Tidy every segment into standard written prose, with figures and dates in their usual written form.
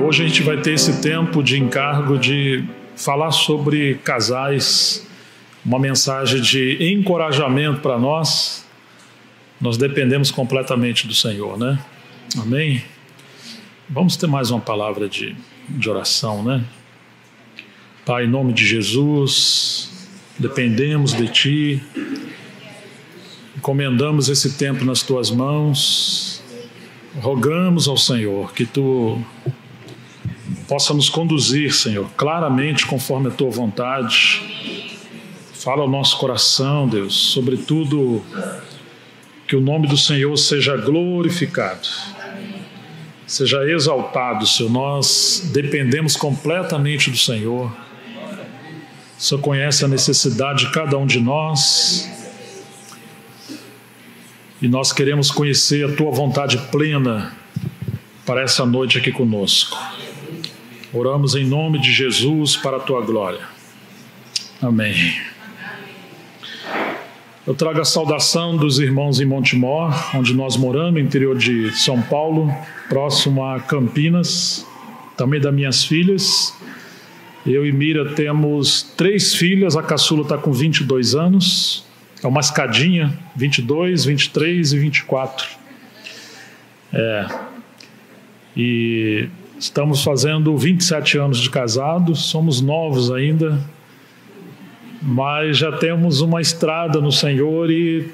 Hoje a gente vai ter esse tempo de encargo de falar sobre casais, uma mensagem de encorajamento para nós. Nós dependemos completamente do Senhor, né? Amém? Vamos ter mais uma palavra de oração, né? Pai, em nome de Jesus, dependemos de Ti, encomendamos esse tempo nas Tuas mãos, rogamos ao Senhor que Tu possa nos conduzir, Senhor, claramente conforme a Tua vontade. Fala ao nosso coração, Deus, sobretudo que o nome do Senhor seja glorificado, seja exaltado, Senhor. Nós dependemos completamente do Senhor. O Senhor conhece a necessidade de cada um de nós e nós queremos conhecer a Tua vontade plena para essa noite aqui conosco. Oramos em nome de Jesus para a Tua glória. Amém. Eu trago a saudação dos irmãos em Montemor, onde nós moramos, no interior de São Paulo, próximo a Campinas, também das minhas filhas. Eu e Mira temos 3 filhas, a caçula está com 22 anos, é uma escadinha, 22, 23 e 24. E estamos fazendo 27 anos de casados, somos novos ainda, mas já temos uma estrada no Senhor e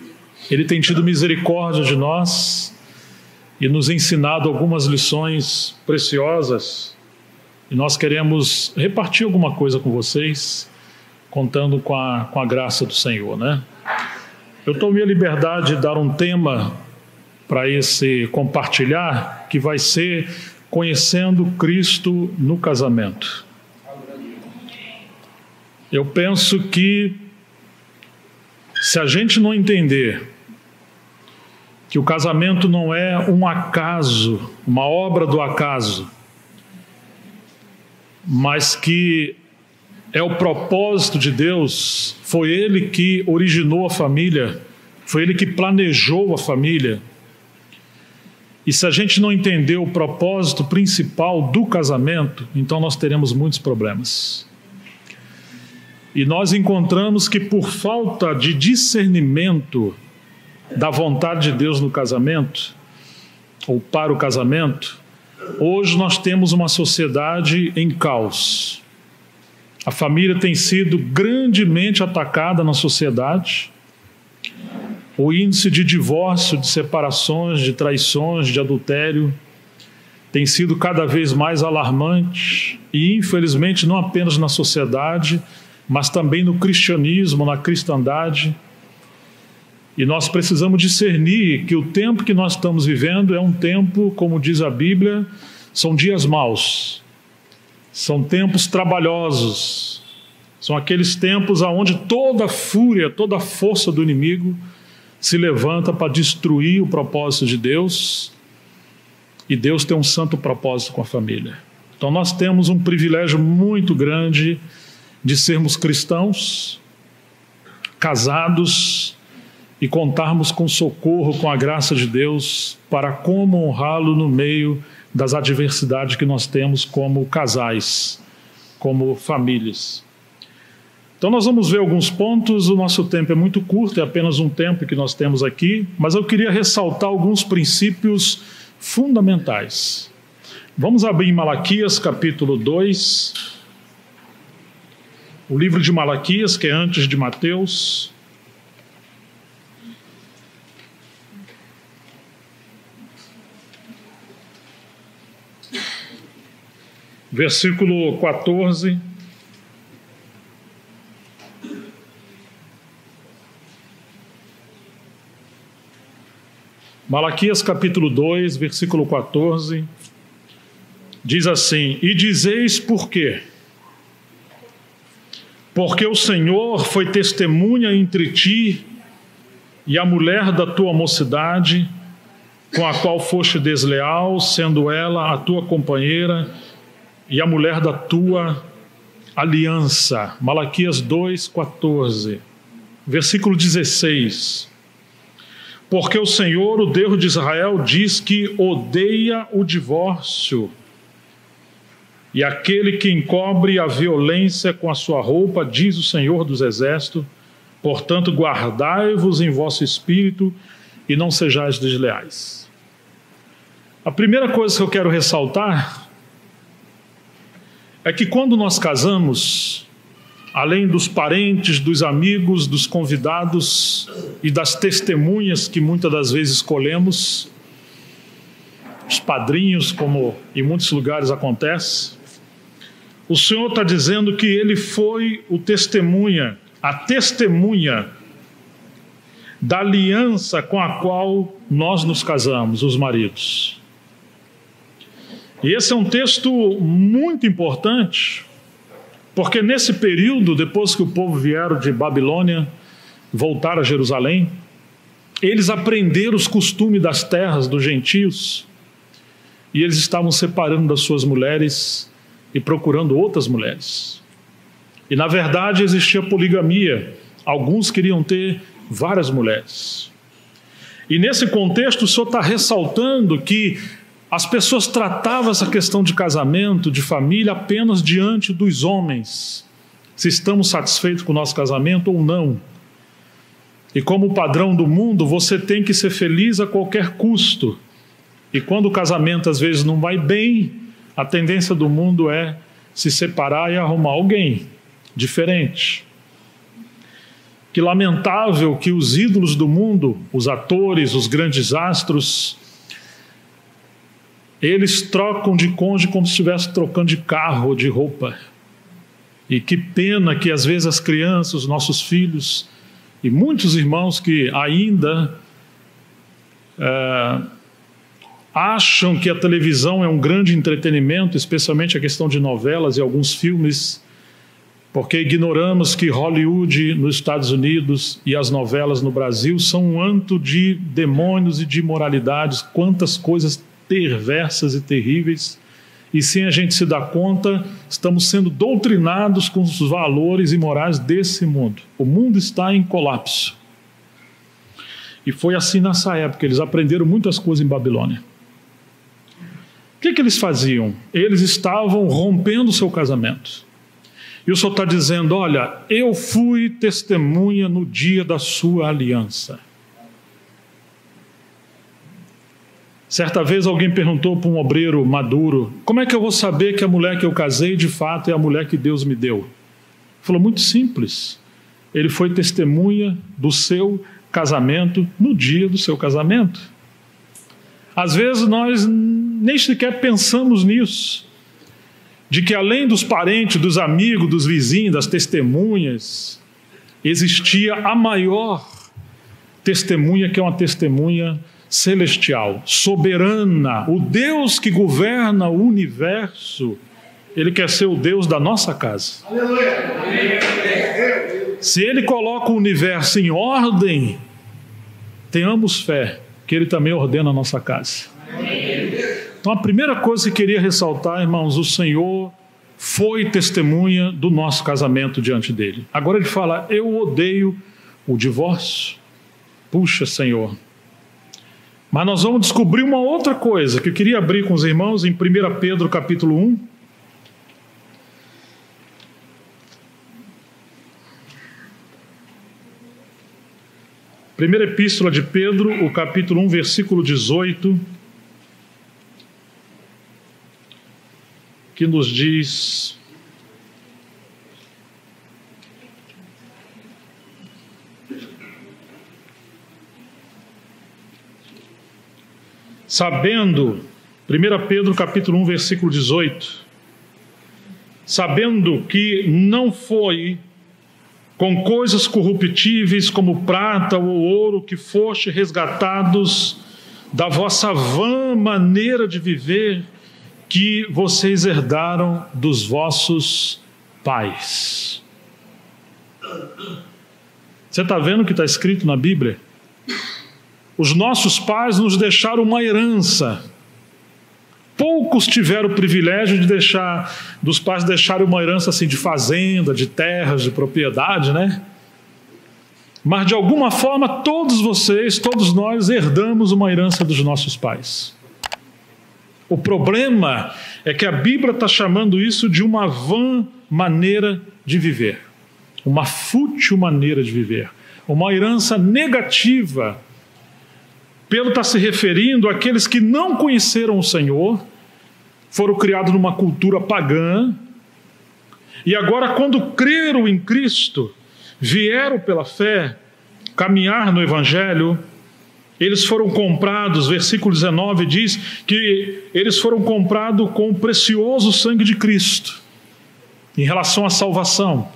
Ele tem tido misericórdia de nós e nos ensinado algumas lições preciosas. E nós queremos repartir alguma coisa com vocês, contando com a graça do Senhor, né? Eu tomei a liberdade de dar um tema para esse compartilhar, que vai ser Conhecendo Cristo no Casamento. Eu penso que se a gente não entender que o casamento não é um acaso, uma obra do acaso, mas que é o propósito de Deus, foi Ele que originou a família, foi Ele que planejou a família. E se a gente não entender o propósito principal do casamento, então nós teremos muitos problemas. E nós encontramos que por falta de discernimento da vontade de Deus no casamento, ou para o casamento, hoje nós temos uma sociedade em caos. A família tem sido grandemente atacada na sociedade. O índice de divórcio, de separações, de traições, de adultério tem sido cada vez mais alarmante e, infelizmente, não apenas na sociedade, mas também no cristianismo, na cristandade. E nós precisamos discernir que o tempo que nós estamos vivendo é um tempo, como diz a Bíblia, são dias maus, são tempos trabalhosos, são aqueles tempos onde toda a fúria, toda a força do inimigo se levanta para destruir o propósito de Deus, e Deus tem um santo propósito com a família. Então nós temos um privilégio muito grande de sermos cristãos, casados, e contarmos com socorro, com a graça de Deus, para como honrá-lo no meio das adversidades que nós temos como casais, como famílias. Então nós vamos ver alguns pontos. O nosso tempo é muito curto, é apenas um tempo que nós temos aqui, mas eu queria ressaltar alguns princípios fundamentais. Vamos abrir em Malaquias capítulo 2, o livro de Malaquias, que é antes de Mateus. Versículo 14. Malaquias capítulo 2, versículo 14, diz assim: E dizeis por quê? Porque o Senhor foi testemunha entre ti e a mulher da tua mocidade, com a qual foste desleal, sendo ela a tua companheira e a mulher da tua aliança. Malaquias 2, 14. Versículo 16. Porque o Senhor, o Deus de Israel, diz que odeia o divórcio E aquele que encobre a violência com a sua roupa, diz o Senhor dos Exércitos, portanto, guardai-vos em vosso espírito e não sejais desleais. A primeira coisa que eu quero ressaltar é que quando nós casamos, além dos parentes, dos amigos, dos convidados e das testemunhas que muitas das vezes escolhemos, os padrinhos, como em muitos lugares acontece, o Senhor está dizendo que Ele foi a testemunha da aliança com a qual nós nos casamos, os maridos. E esse é um texto muito importante, porque nesse período, depois que o povo vieram de Babilônia, voltaram a Jerusalém, eles aprenderam os costumes das terras dos gentios, e eles estavam separando das suas mulheres e procurando outras mulheres. E na verdade existia poligamia, alguns queriam ter várias mulheres. E nesse contexto o Senhor está ressaltando que as pessoas tratavam essa questão de casamento, de família, apenas diante dos homens, se estamos satisfeitos com o nosso casamento ou não. E como padrão do mundo, você tem que ser feliz a qualquer custo. E quando o casamento às vezes não vai bem, a tendência do mundo é se separar e arrumar alguém diferente. Que lamentável que os ídolos do mundo, os atores, os grandes astros, eles trocam de cônjuge como se estivessem trocando de carro ou de roupa. E que pena que às vezes as crianças, os nossos filhos e muitos irmãos que ainda acham que a televisão é um grande entretenimento, especialmente a questão de novelas e alguns filmes, porque ignoramos que Hollywood nos Estados Unidos e as novelas no Brasil são um antro de demônios e de imoralidades, quantas coisas perversas e terríveis, e sem a gente se dar conta, estamos sendo doutrinados com os valores e morais desse mundo. O mundo está em colapso. E foi assim nessa época, eles aprenderam muitas coisas em Babilônia. O que eles faziam? Eles estavam rompendo o seu casamento. E o Senhor está dizendo, olha, eu fui testemunha no dia da sua aliança. Certa vez alguém perguntou para um obreiro maduro, como é que eu vou saber que a mulher que eu casei de fato é a mulher que Deus me deu? Ele falou, muito simples. Ele foi testemunha do seu casamento no dia do seu casamento. Às vezes nós nem sequer pensamos nisso, de que além dos parentes, dos amigos, dos vizinhos, das testemunhas, existia a maior testemunha, que é uma testemunha celestial, soberana. O Deus que governa o universo, Ele quer ser o Deus da nossa casa. Se Ele coloca o universo em ordem, tenhamos fé que Ele também ordena a nossa casa. Então a primeira coisa que eu queria ressaltar, irmãos, o Senhor foi testemunha do nosso casamento diante dele. Agora Ele fala, eu odeio o divórcio. Puxa, Senhor. Mas nós vamos descobrir uma outra coisa que eu queria abrir com os irmãos em 1 Pedro capítulo 1. Primeira epístola de Pedro, o capítulo 1, versículo 18, que nos diz: sabendo, 1 Pedro capítulo 1, versículo 18, sabendo que não foi com coisas corruptíveis como prata ou ouro que foste resgatados da vossa vã maneira de viver que vocês herdaram dos vossos pais. Você está vendo o que está escrito na Bíblia? Os nossos pais nos deixaram uma herança. Poucos tiveram o privilégio dos pais deixarem uma herança assim de fazenda, de terras, de propriedade, né? Mas de alguma forma todos vocês, todos nós herdamos uma herança dos nossos pais. O problema é que a Bíblia está chamando isso de uma vã maneira de viver, uma fútil maneira de viver, uma herança negativa. Pedro está se referindo àqueles que não conheceram o Senhor, foram criados numa cultura pagã, e agora, quando creram em Cristo, vieram pela fé caminhar no Evangelho, eles foram comprados, versículo 19 diz que eles foram comprados com o precioso sangue de Cristo, em relação à salvação.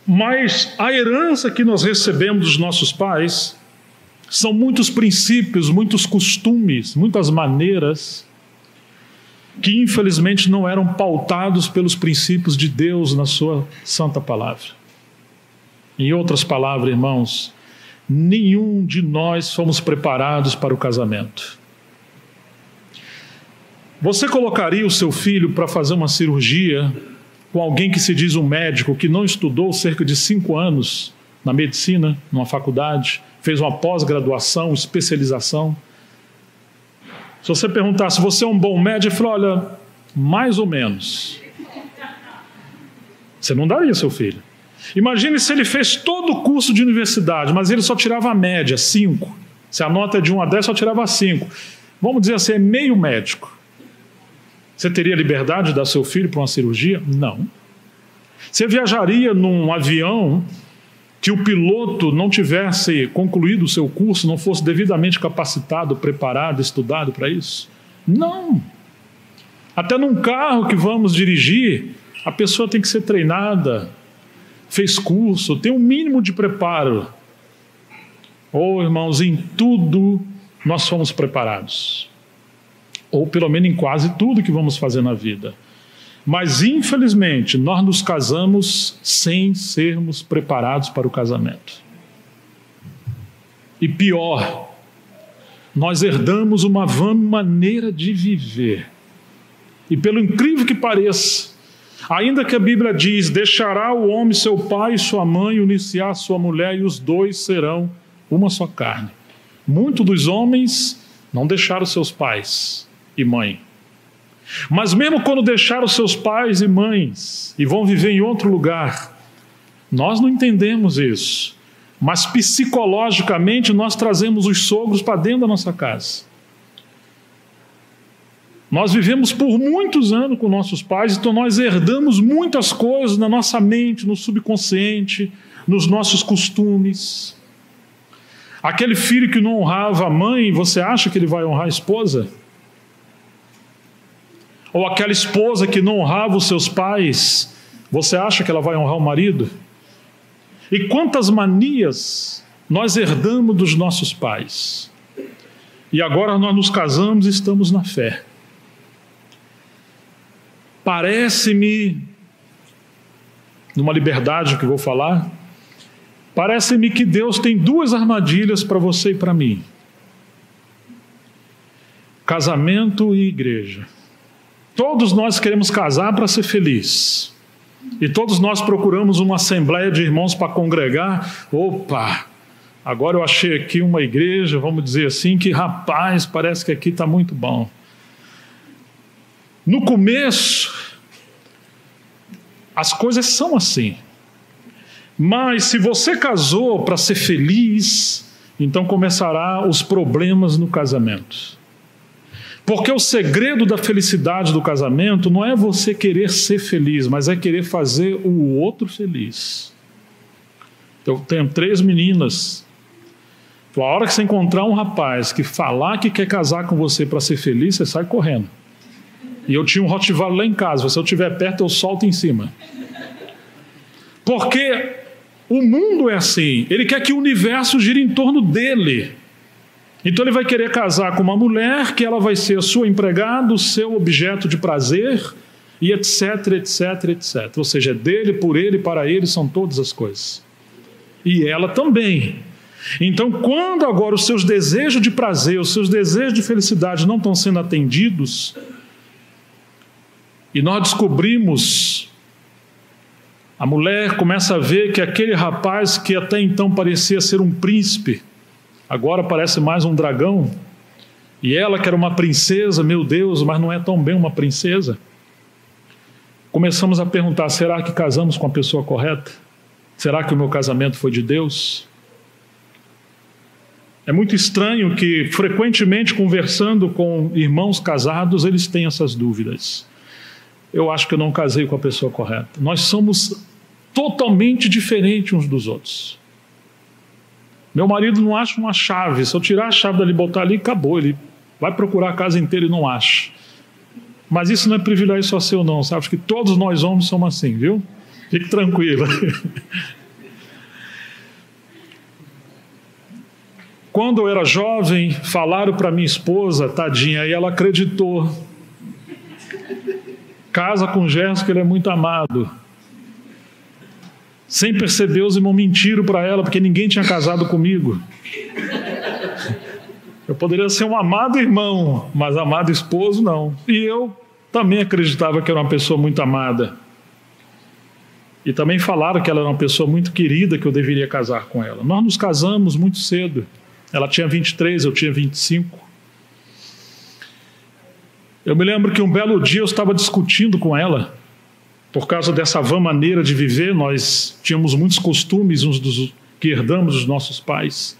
Mas a herança que nós recebemos dos nossos pais são muitos princípios, muitos costumes, muitas maneiras que infelizmente não eram pautados pelos princípios de Deus na sua santa palavra. Em outras palavras, irmãos, nenhum de nós fomos preparados para o casamento. Você colocaria o seu filho para fazer uma cirurgia com alguém que se diz um médico, que não estudou cerca de 5 anos na medicina, numa faculdade, fez uma pós-graduação, especialização? Se você perguntasse, você é um bom médico? Ele falou, olha, mais ou menos. Você não daria seu filho. Imagine se ele fez todo o curso de universidade, mas ele só tirava a média, 5. Se a nota é de 1 a 10, só tirava 5. Vamos dizer assim, é meio médico. Você teria liberdade de dar seu filho para uma cirurgia? Não. Você viajaria num avião que o piloto não tivesse concluído o seu curso, não fosse devidamente capacitado, preparado, estudado para isso? Não. Até num carro que vamos dirigir, a pessoa tem que ser treinada, fez curso, tem um mínimo de preparo. Irmãos, em tudo nós fomos preparados. Ou pelo menos em quase tudo que vamos fazer na vida. Mas, infelizmente, nós nos casamos sem sermos preparados para o casamento. E pior, nós herdamos uma vã maneira de viver. E pelo incrível que pareça, ainda que a Bíblia diz, deixará o homem seu pai e sua mãe, unir-se-á a sua mulher, e os dois serão uma só carne. Muitos dos homens não deixaram seus pais e mãe. Mas mesmo quando deixaram seus pais e mães e vão viver em outro lugar, nós não entendemos isso. Mas psicologicamente nós trazemos os sogros para dentro da nossa casa. Nós vivemos por muitos anos com nossos pais, então nós herdamos muitas coisas na nossa mente, no subconsciente, nos nossos costumes. Aquele filho que não honrava a mãe, você acha que ele vai honrar a esposa? Ou aquela esposa que não honrava os seus pais, você acha que ela vai honrar o marido? E quantas manias nós herdamos dos nossos pais. E agora nós nos casamos e estamos na fé. Parece-me, numa liberdade que vou falar, parece-me que Deus tem 2 armadilhas para você e para mim. Casamento e igreja. Todos nós queremos casar para ser feliz. E todos nós procuramos uma assembleia de irmãos para congregar. Opa, agora eu achei aqui uma igreja, vamos dizer assim, que rapaz, parece que aqui está muito bom. No começo, as coisas são assim. Mas se você casou para ser feliz, então começará os problemas no casamento. Porque o segredo da felicidade do casamento não é você querer ser feliz, mas é querer fazer o outro feliz. Eu tenho 3 meninas. A hora que você encontrar um rapaz que falar que quer casar com você para ser feliz, você sai correndo. E eu tinha um Rottweiler lá em casa, se eu estiver perto eu solto em cima. Porque o mundo é assim, ele quer que o universo gire em torno dele. Então ele vai querer casar com uma mulher que ela vai ser a sua empregada, o seu objeto de prazer, e etc, etc, etc. Ou seja, é dele, por ele, para ele, são todas as coisas. E ela também. Então, quando agora os seus desejos de prazer, os seus desejos de felicidade não estão sendo atendidos, e nós descobrimos, a mulher começa a ver que aquele rapaz que até então parecia ser um príncipe, agora parece mais um dragão, E ela, que era uma princesa, meu Deus, mas não é tão bem uma princesa. Começamos a perguntar, será que casamos com a pessoa correta? Será que o meu casamento foi de Deus? É muito estranho que, frequentemente, conversando com irmãos casados, eles têm essas dúvidas. Eu acho que eu não casei com a pessoa correta. Nós somos totalmente diferentes uns dos outros. Meu marido não acha uma chave. Se eu tirar a chave dali e botar ali, acabou. Ele vai procurar a casa inteira e não acha. Mas isso não é privilégio só seu, não. Sabe que todos nós homens somos assim, viu? Fique tranquila. Quando eu era jovem, falaram para minha esposa, tadinha, e ela acreditou. Casa com Gerson, que ele é muito amado. Sem perceber, os irmãos mentiram para ela, porque ninguém tinha casado comigo. Eu poderia ser um amado irmão, mas amado esposo, não. E eu também acreditava que era uma pessoa muito amada. E também falaram que ela era uma pessoa muito querida, que eu deveria casar com ela. Nós nos casamos muito cedo. Ela tinha 23, eu tinha 25. Eu me lembro que um belo dia eu estava discutindo com ela, por causa dessa vã maneira de viver. Nós tínhamos muitos costumes que herdamos dos nossos pais.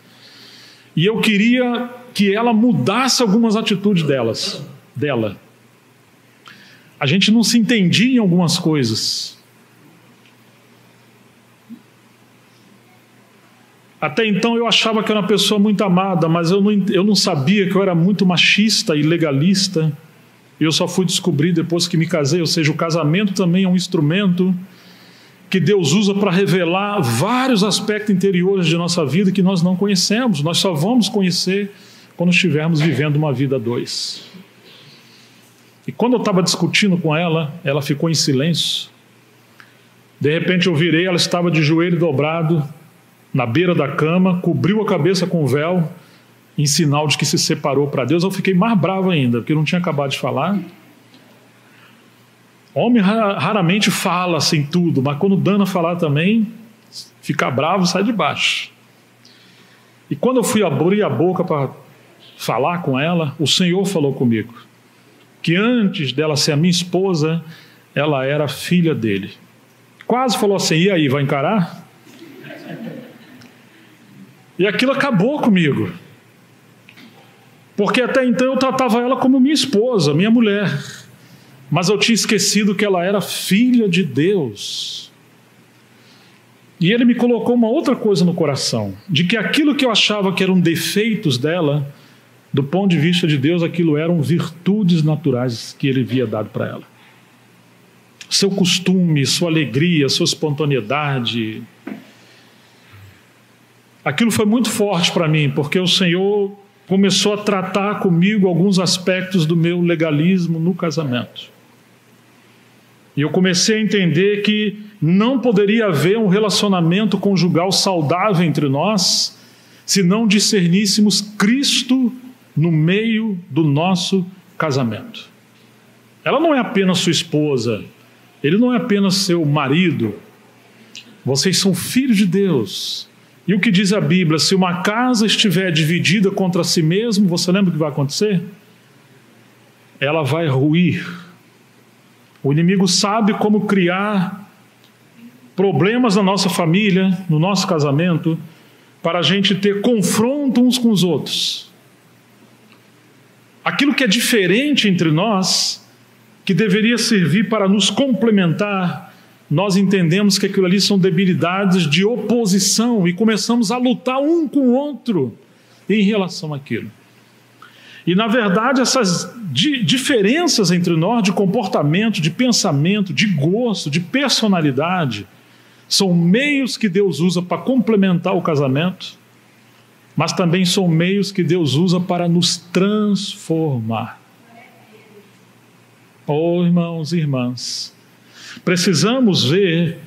E eu queria que ela mudasse algumas atitudes dela. A gente não se entendia em algumas coisas. Até então eu achava que era uma pessoa muito amada, mas eu não sabia que eu era muito machista e legalista. Eu só fui descobrir depois que me casei. Ou seja, o casamento também é um instrumento que Deus usa para revelar vários aspectos interiores de nossa vida que nós não conhecemos. Nós só vamos conhecer quando estivermos vivendo uma vida a dois. E quando eu estava discutindo com ela, ela ficou em silêncio. De repente eu virei, ela estava de joelho dobrado, na beira da cama, cobriu a cabeça com o véu, em sinal de que se separou para Deus. Eu fiquei mais bravo ainda, porque eu não tinha acabado de falar. Homem raramente fala assim tudo, mas quando dana falar também, ficar bravo, sai de baixo. E quando eu fui abrir a boca para falar com ela, o Senhor falou comigo, que antes dela ser a minha esposa, ela era filha dele. Quase falou assim, e aí, vai encarar? E aquilo acabou comigo. Porque até então eu tratava ela como minha esposa, minha mulher. Mas eu tinha esquecido que ela era filha de Deus. E ele me colocou uma outra coisa no coração, de que aquilo que eu achava que eram defeitos dela, do ponto de vista de Deus, aquilo eram virtudes naturais que ele havia dado para ela. Seu costume, sua alegria, sua espontaneidade. Aquilo foi muito forte para mim, porque o Senhor começou a tratar comigo alguns aspectos do meu legalismo no casamento. E eu comecei a entender que não poderia haver um relacionamento conjugal saudável entre nós se não discerníssemos Cristo no meio do nosso casamento. Ela não é apenas sua esposa, ele não é apenas seu marido. Vocês são filhos de Deus. E o que diz a Bíblia? Se uma casa estiver dividida contra si mesma, você lembra o que vai acontecer? Ela vai ruir. O inimigo sabe como criar problemas na nossa família, no nosso casamento, para a gente ter confronto uns com os outros. Aquilo que é diferente entre nós, que deveria servir para nos complementar, nós entendemos que aquilo ali são debilidades de oposição e começamos a lutar um com o outro em relação àquilo. E, na verdade, essas diferenças entre nós de comportamento, de pensamento, de gosto, de personalidade, são meios que Deus usa para complementar o casamento, mas também são meios que Deus usa para nos transformar. Oh, irmãos e irmãs, precisamos ver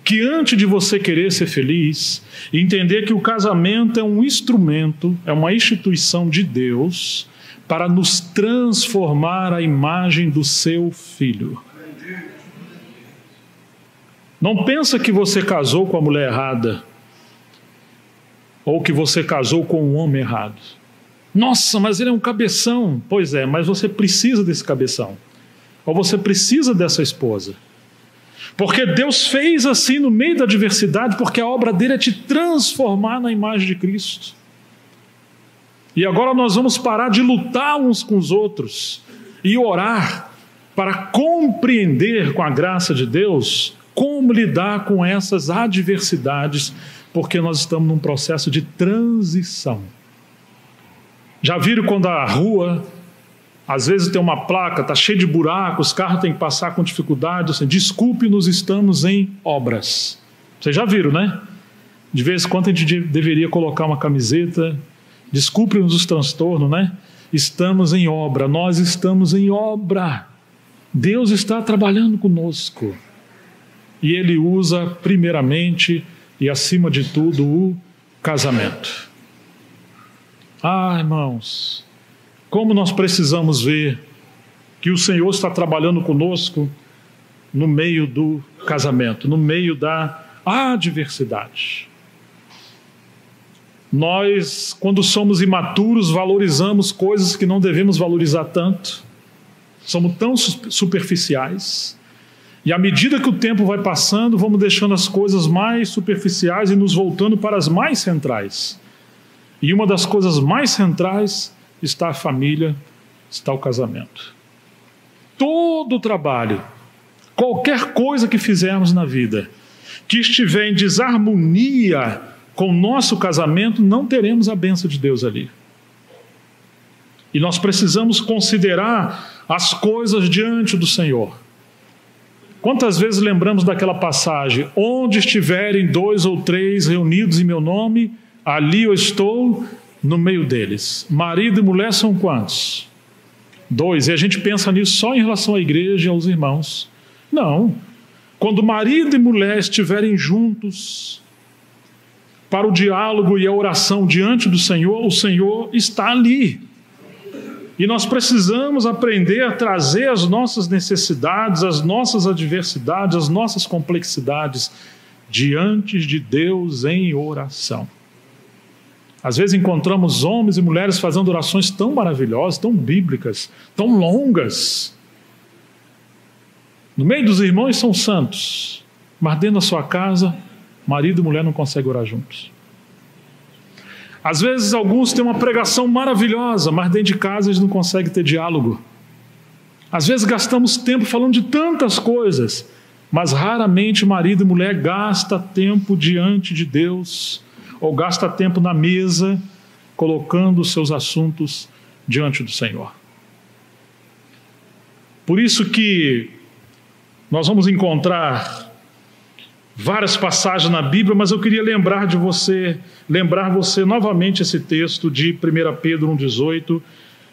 que antes de você querer ser feliz, entender que o casamento é um instrumento, é uma instituição de Deus para nos transformar à imagem do seu Filho. Não pensa que você casou com a mulher errada ou que você casou com um homem errado. Nossa, mas ele é um cabeção. Pois é, mas você precisa desse cabeção. Ou você precisa dessa esposa. Porque Deus fez assim no meio da adversidade, porque a obra dele é te transformar na imagem de Cristo. E agora nós vamos parar de lutar uns com os outros e orar para compreender com a graça de Deus como lidar com essas adversidades, porque nós estamos num processo de transição. Já viram quando a rua, às vezes tem uma placa, está cheia de buracos, os carros têm que passar com dificuldade, assim, desculpe-nos, estamos em obras. Vocês já viram, né? De vez em quando a gente deveria colocar uma camiseta, desculpe-nos os transtornos, né? Estamos em obra, nós estamos em obra. Deus está trabalhando conosco. E Ele usa primeiramente e acima de tudo o casamento. Ah, irmãos, como nós precisamos ver que o Senhor está trabalhando conosco no meio do casamento, no meio da adversidade. Nós, quando somos imaturos, valorizamos coisas que não devemos valorizar tanto. Somos tão superficiais. E à medida que o tempo vai passando, vamos deixando as coisas mais superficiais e nos voltando para as mais centrais. E uma das coisas mais centrais está a família, está o casamento. Todo o trabalho, qualquer coisa que fizermos na vida, que estiver em desarmonia com o nosso casamento, não teremos a bênção de Deus ali. E nós precisamos considerar as coisas diante do Senhor. Quantas vezes lembramos daquela passagem? Onde estiverem 2 ou 3 reunidos em meu nome, ali eu estou no meio deles. Marido e mulher são quantos? 2. E a gente pensa nisso só em relação à igreja e aos irmãos. Não. Quando marido e mulher estiverem juntos para o diálogo e a oração diante do Senhor, o Senhor está ali. E nós precisamos aprender a trazer as nossas necessidades, as nossas adversidades, as nossas complexidades diante de Deus em oração. Às vezes encontramos homens e mulheres fazendo orações tão maravilhosas, tão bíblicas, tão longas. No meio dos irmãos são santos, mas dentro da sua casa, marido e mulher não conseguem orar juntos. Às vezes alguns têm uma pregação maravilhosa, mas dentro de casa eles não conseguem ter diálogo. Às vezes gastamos tempo falando de tantas coisas, mas raramente marido e mulher gasta tempo diante de Deus, ou gasta tempo na mesa, colocando os seus assuntos diante do Senhor. Por isso que nós vamos encontrar várias passagens na Bíblia, mas eu queria lembrar você novamente esse texto de 1 Pedro 1,18.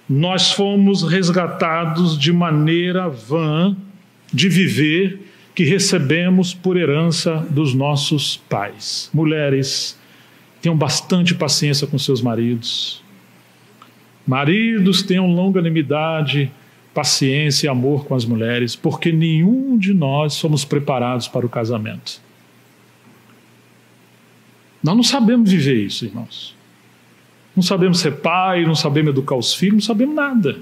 Nós fomos resgatados de maneira vã de viver que recebemos por herança dos nossos pais. Mulheres, tenham bastante paciência com seus maridos. Maridos, tenham longanimidade, paciência e amor com as mulheres, porque nenhum de nós somos preparados para o casamento. Nós não sabemos viver isso, irmãos. Não sabemos ser pai, não sabemos educar os filhos, não sabemos nada.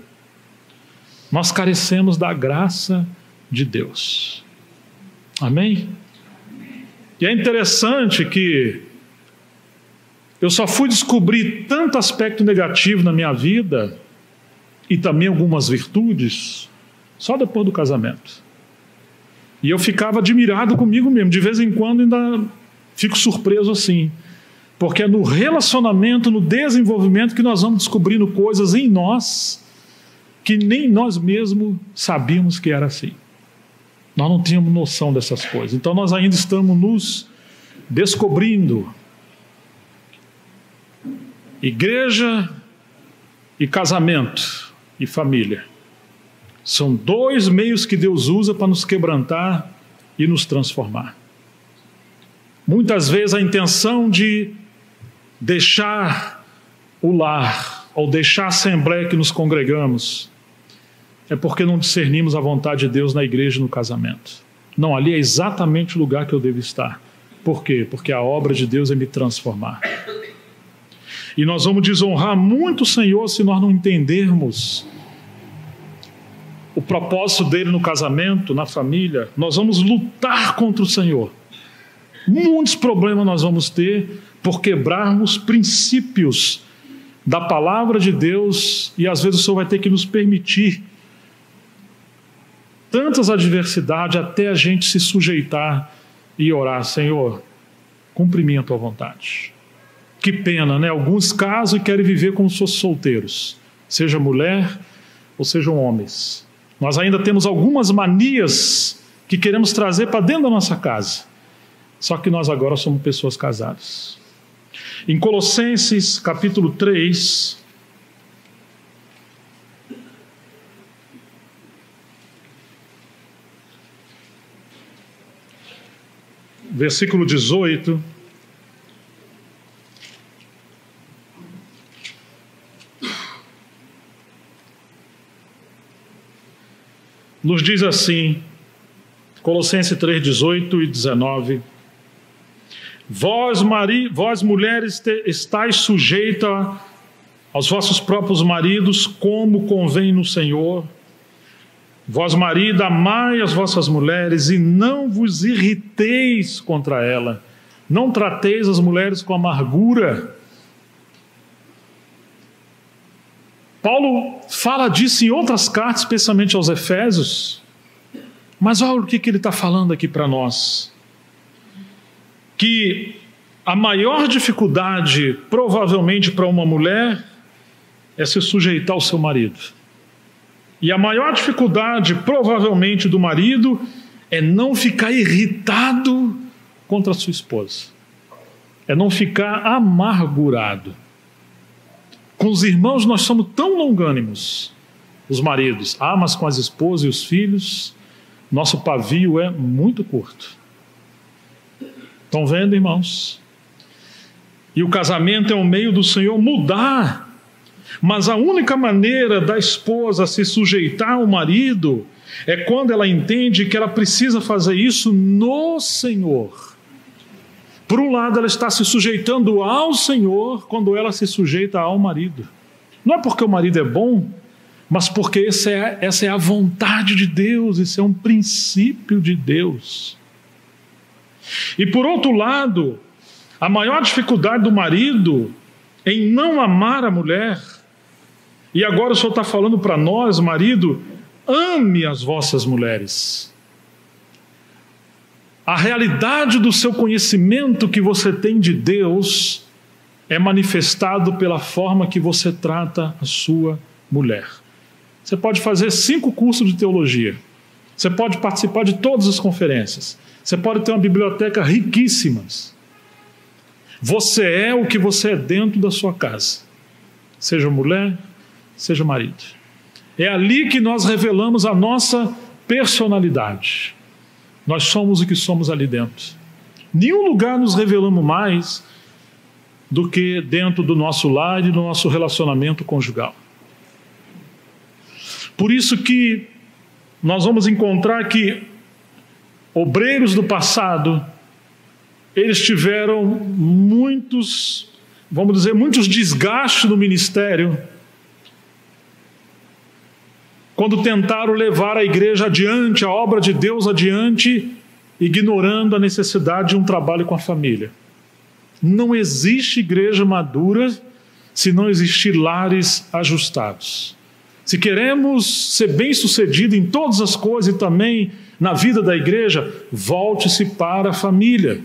Nós carecemos da graça de Deus. Amém? E é interessante que eu só fui descobrir tanto aspecto negativo na minha vida e também algumas virtudes só depois do casamento. E eu ficava admirado comigo mesmo. De vez em quando ainda fico surpreso assim, porque é no relacionamento, no desenvolvimento que nós vamos descobrindo coisas em nós que nem nós mesmos sabíamos que era assim. Nós não tínhamos noção dessas coisas. Então nós ainda estamos nos descobrindo. Igreja e casamento e família são 2 meios que Deus usa para nos quebrantar e nos transformar. Muitas vezes a intenção de deixar o lar ou deixar a assembleia que nos congregamos é porque não discernimos a vontade de Deus na igreja e no casamento. Não, ali é exatamente o lugar que eu devo estar. Por quê? Porque a obra de Deus é me transformar. E nós vamos desonrar muito o Senhor se nós não entendermos o propósito dele no casamento, na família. Nós vamos lutar contra o Senhor. Muitos problemas nós vamos ter por quebrarmos princípios da palavra de Deus, e às vezes o Senhor vai ter que nos permitir tantas adversidades até a gente se sujeitar e orar: Senhor, cumpre a tua vontade. Que pena, né? Alguns casam e querem viver como se fossem solteiros, seja mulher ou sejam homens. Nós ainda temos algumas manias que queremos trazer para dentro da nossa casa. Só que nós agora somos pessoas casadas. Em Colossenses capítulo 3, versículo 18, nos diz assim, Colossenses 3, 18 e 19: Vós mulheres, estáis sujeitas aos vossos próprios maridos, como convém no Senhor. Vós, marido, amai as vossas mulheres e não vos irriteis contra ela. Não trateis as mulheres com amargura. Paulo fala disso em outras cartas, especialmente aos Efésios. Mas olha o que ele está falando aqui para nós. Que a maior dificuldade, provavelmente, para uma mulher é se sujeitar ao seu marido. E a maior dificuldade, provavelmente, do marido é não ficar irritado contra a sua esposa. É não ficar amargurado. Com os irmãos nós somos tão longânimos, os maridos. Mas com as esposas e os filhos, nosso pavio é muito curto. Estão vendo, irmãos? E o casamento é um meio do Senhor mudar. Mas a única maneira da esposa se sujeitar ao marido é quando ela entende que ela precisa fazer isso no Senhor. Por um lado, ela está se sujeitando ao Senhor quando ela se sujeita ao marido. Não é porque o marido é bom, mas porque essa é a vontade de Deus, isso é um princípio de Deus. E por outro lado, a maior dificuldade do marido em não amar a mulher, e agora o Senhor está falando para nós, marido, ame as vossas mulheres. A realidade do seu conhecimento que você tem de Deus é manifestado pela forma que você trata a sua mulher. Você pode fazer 5 cursos de teologia. Você pode participar de todas as conferências. Você pode ter uma biblioteca riquíssima. Você é o que você é dentro da sua casa. Seja mulher, seja marido. É ali que nós revelamos a nossa personalidade. Nós somos o que somos ali dentro. Nenhum lugar nos revelamos mais do que dentro do nosso lar e do nosso relacionamento conjugal. Por isso que nós vamos encontrar que obreiros do passado, eles tiveram muitos desgastes no ministério, quando tentaram levar a igreja adiante, a obra de Deus adiante, ignorando a necessidade de um trabalho com a família. Não existe igreja madura se não existir lares ajustados. Se queremos ser bem-sucedidos em todas as coisas e também na vida da igreja, volte-se para a família.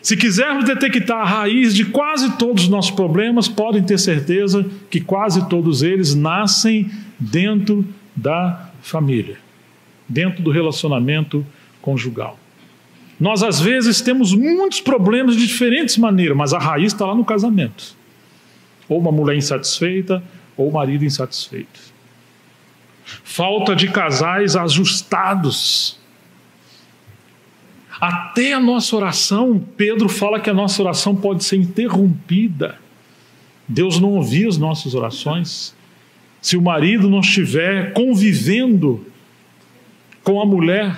Se quisermos detectar a raiz de quase todos os nossos problemas, podem ter certeza que quase todos eles nascem dentro da família, dentro do relacionamento conjugal. Nós, às vezes, temos muitos problemas de diferentes maneiras, mas a raiz está lá no casamento. Ou uma mulher insatisfeita, ou o marido insatisfeito. Falta de casais ajustados. Até a nossa oração, Pedro fala que a nossa oração pode ser interrompida. Deus não ouvia as nossas orações. Se o marido não estiver convivendo com a mulher,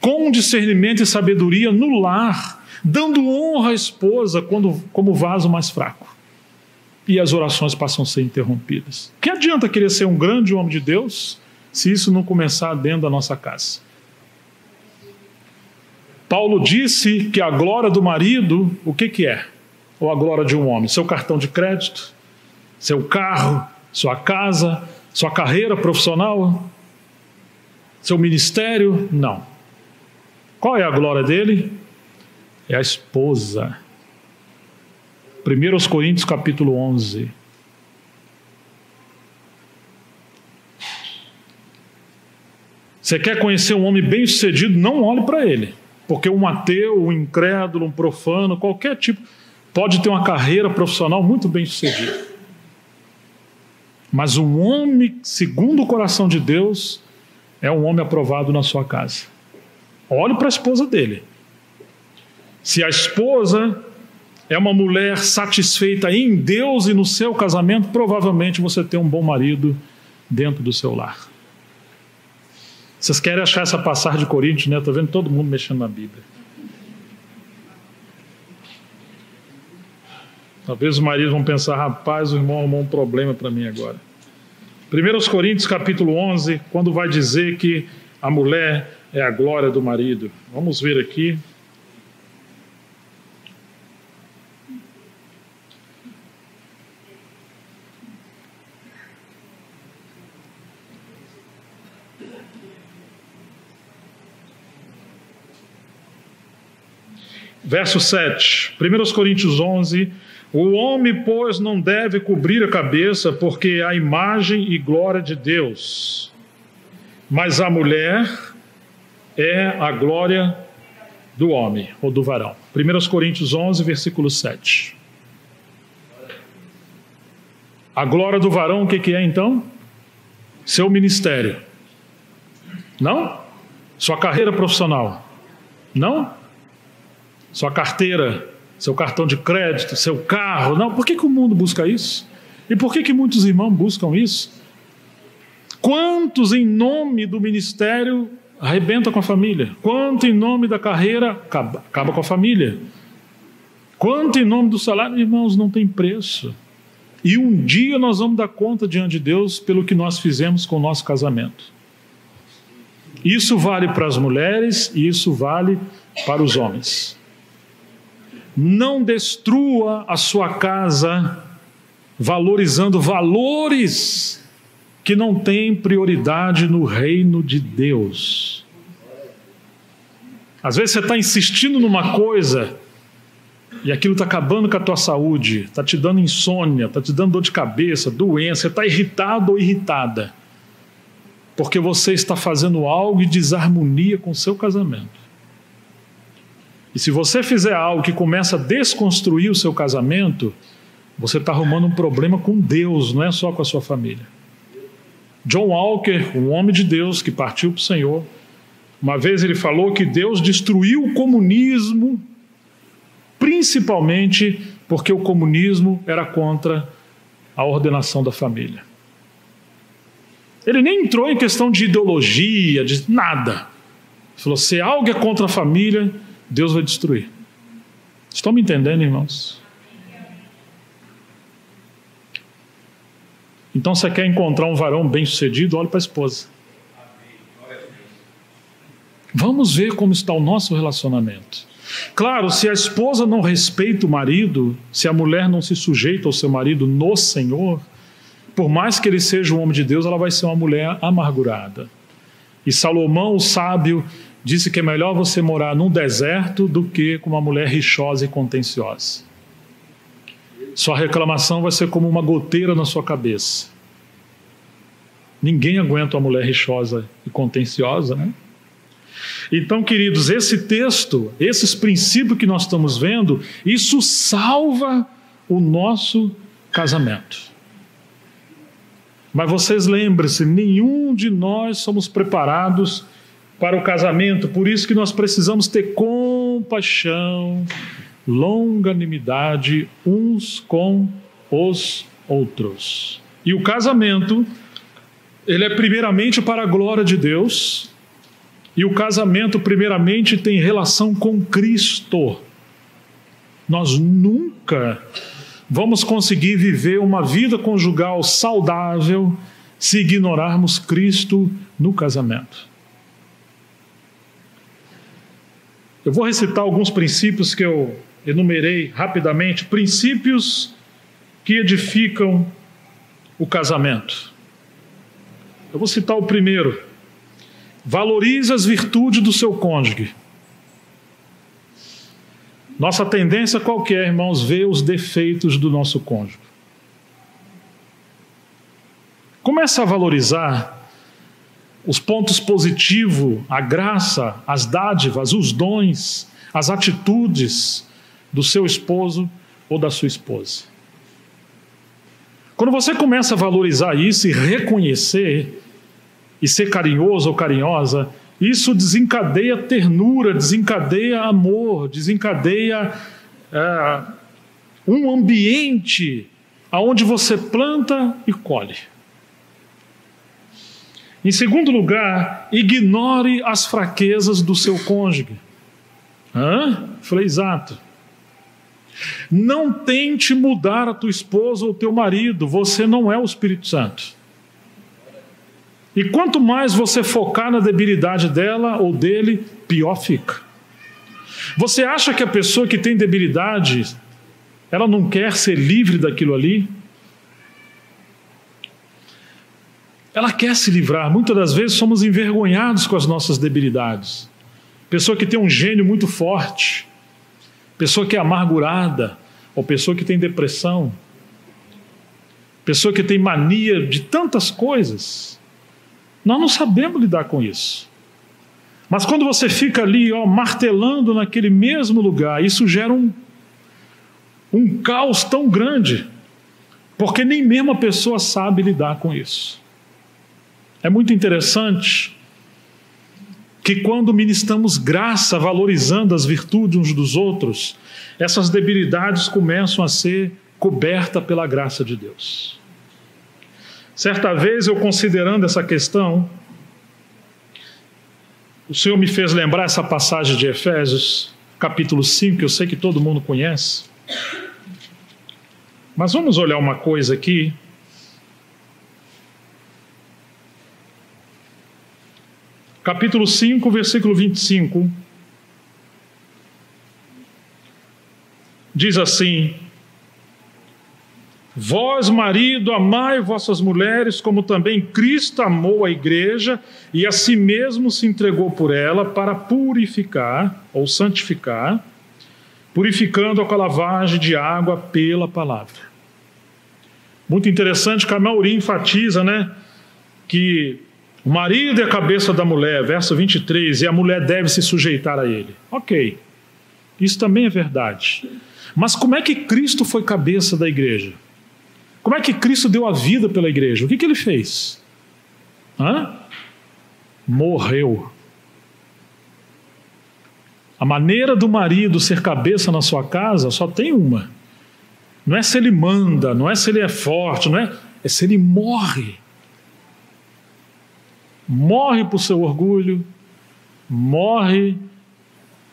com discernimento e sabedoria no lar, dando honra à esposa como vaso mais fraco. E as orações passam a ser interrompidas. Que adianta querer ser um grande homem de Deus se isso não começar dentro da nossa casa? Paulo disse que a glória do marido, o que é? Ou a glória de um homem? Seu cartão de crédito, seu carro, sua casa, sua carreira profissional, seu ministério? Não. Qual é a glória dele? É a esposa. 1 Coríntios capítulo 11. Você quer conhecer um homem bem-sucedido? Não olhe para ele. Porque um ateu, um incrédulo, um profano, qualquer tipo, pode ter uma carreira profissional muito bem-sucedida. Mas um homem, segundo o coração de Deus, é um homem aprovado na sua casa. Olhe para a esposa dele. Se a esposa é uma mulher satisfeita em Deus e no seu casamento, provavelmente você tem um bom marido dentro do seu lar. Vocês querem achar essa passagem de Coríntios, né? Estou vendo todo mundo mexendo na Bíblia. Talvez os maridos vão pensar, rapaz, o irmão arrumou um problema para mim agora. 1 Coríntios capítulo 11, quando vai dizer que a mulher é a glória do marido. Vamos ver aqui. Verso 7, 1 Coríntios 11, o homem, pois, não deve cobrir a cabeça, porque é a imagem e glória de Deus, mas a mulher é a glória do homem, ou do varão. 1 Coríntios 11, versículo 7. A glória do varão, o que é então? Seu ministério. Não? Sua carreira profissional. Não? Sua carteira, seu cartão de crédito, seu carro. Não, por que o mundo busca isso? E por que muitos irmãos buscam isso? Quantos em nome do ministério arrebenta com a família? Quanto em nome da carreira acaba com a família? Quanto em nome do salário? Irmãos, não tem preço. E um dia nós vamos dar conta diante de Deus pelo que nós fizemos com o nosso casamento. Isso vale para as mulheres e isso vale para os homens. Não destrua a sua casa valorizando valores que não têm prioridade no reino de Deus. Às vezes você está insistindo numa coisa e aquilo está acabando com a tua saúde, está te dando insônia, está te dando dor de cabeça, doença, você está irritado ou irritada, porque você está fazendo algo de desarmonia com o seu casamento. E se você fizer algo que começa a desconstruir o seu casamento, você está arrumando um problema com Deus, não é só com a sua família. John Walker, um homem de Deus que partiu para o Senhor, uma vez ele falou que Deus destruiu o comunismo, principalmente porque o comunismo era contra a ordenação da família. Ele nem entrou em questão de ideologia, de nada. Ele falou, se algo é contra a família, Deus vai destruir. Estão me entendendo, irmãos? Então você quer encontrar um varão bem-sucedido? Olhe para a esposa. Vamos ver como está o nosso relacionamento. Claro, se a esposa não respeita o marido, se a mulher não se sujeita ao seu marido no Senhor, por mais que ele seja um homem de Deus, ela vai ser uma mulher amargurada. E Salomão, o sábio, disse que é melhor você morar num deserto do que com uma mulher rixosa e contenciosa. Sua reclamação vai ser como uma goteira na sua cabeça. Ninguém aguenta uma mulher rixosa e contenciosa, né? Então, queridos, esse texto, esses princípios que nós estamos vendo, isso salva o nosso casamento. Mas vocês lembrem-se, nenhum de nós somos preparados para o casamento, por isso que nós precisamos ter compaixão, longanimidade uns com os outros. E o casamento, ele é primeiramente para a glória de Deus, e o casamento primeiramente tem relação com Cristo. nós nunca vamos conseguir viver uma vida conjugal saudável se ignorarmos Cristo no casamento. Eu vou recitar alguns princípios que eu enumerei rapidamente, princípios que edificam o casamento. Eu vou citar o primeiro. Valorize as virtudes do seu cônjuge. Nossa tendência qualquer, irmãos, ver os defeitos do nosso cônjuge. Comece a valorizar os pontos positivos, a graça, as dádivas, os dons, as atitudes do seu esposo ou da sua esposa. Quando você começa a valorizar isso e reconhecer, e ser carinhoso ou carinhosa, isso desencadeia ternura, desencadeia amor, desencadeia um ambiente onde você planta e colhe. Em segundo lugar, ignore as fraquezas do seu cônjuge. Falei exato. Não tente mudar a tua esposa ou o teu marido, você não é o Espírito Santo. E quanto mais você focar na debilidade dela ou dele, pior fica. Você acha que a pessoa que tem debilidade, ela não quer ser livre daquilo ali? Ela quer se livrar. Muitas das vezes somos envergonhados com as nossas debilidades. Pessoa que tem um gênio muito forte, pessoa que é amargurada, ou pessoa que tem depressão, pessoa que tem mania de tantas coisas. Nós não sabemos lidar com isso. Mas quando você fica ali, martelando naquele mesmo lugar, isso gera um caos tão grande, porque nem mesmo a pessoa sabe lidar com isso. É muito interessante que quando ministramos graça, valorizando as virtudes uns dos outros, essas debilidades começam a ser cobertas pela graça de Deus. Certa vez, eu considerando essa questão, o Senhor me fez lembrar essa passagem de Efésios, capítulo 5, que eu sei que todo mundo conhece. Mas vamos olhar uma coisa aqui. Capítulo 5, versículo 25. Diz assim: Vós, marido, amai vossas mulheres, como também Cristo amou a igreja e a si mesmo se entregou por ela para purificar ou santificar, purificando-a com a lavagem de água pela palavra. Muito interessante que a maioria enfatiza, que o marido é a cabeça da mulher, verso 23, e a mulher deve se sujeitar a ele. Ok, isso também é verdade. Mas como é que Cristo foi cabeça da igreja? Como é que Cristo deu a vida pela igreja? O que ele fez? Morreu. A maneira do marido ser cabeça na sua casa só tem uma. Não é se ele manda, não é se ele é forte, é se ele morre. Morre para o seu orgulho, morre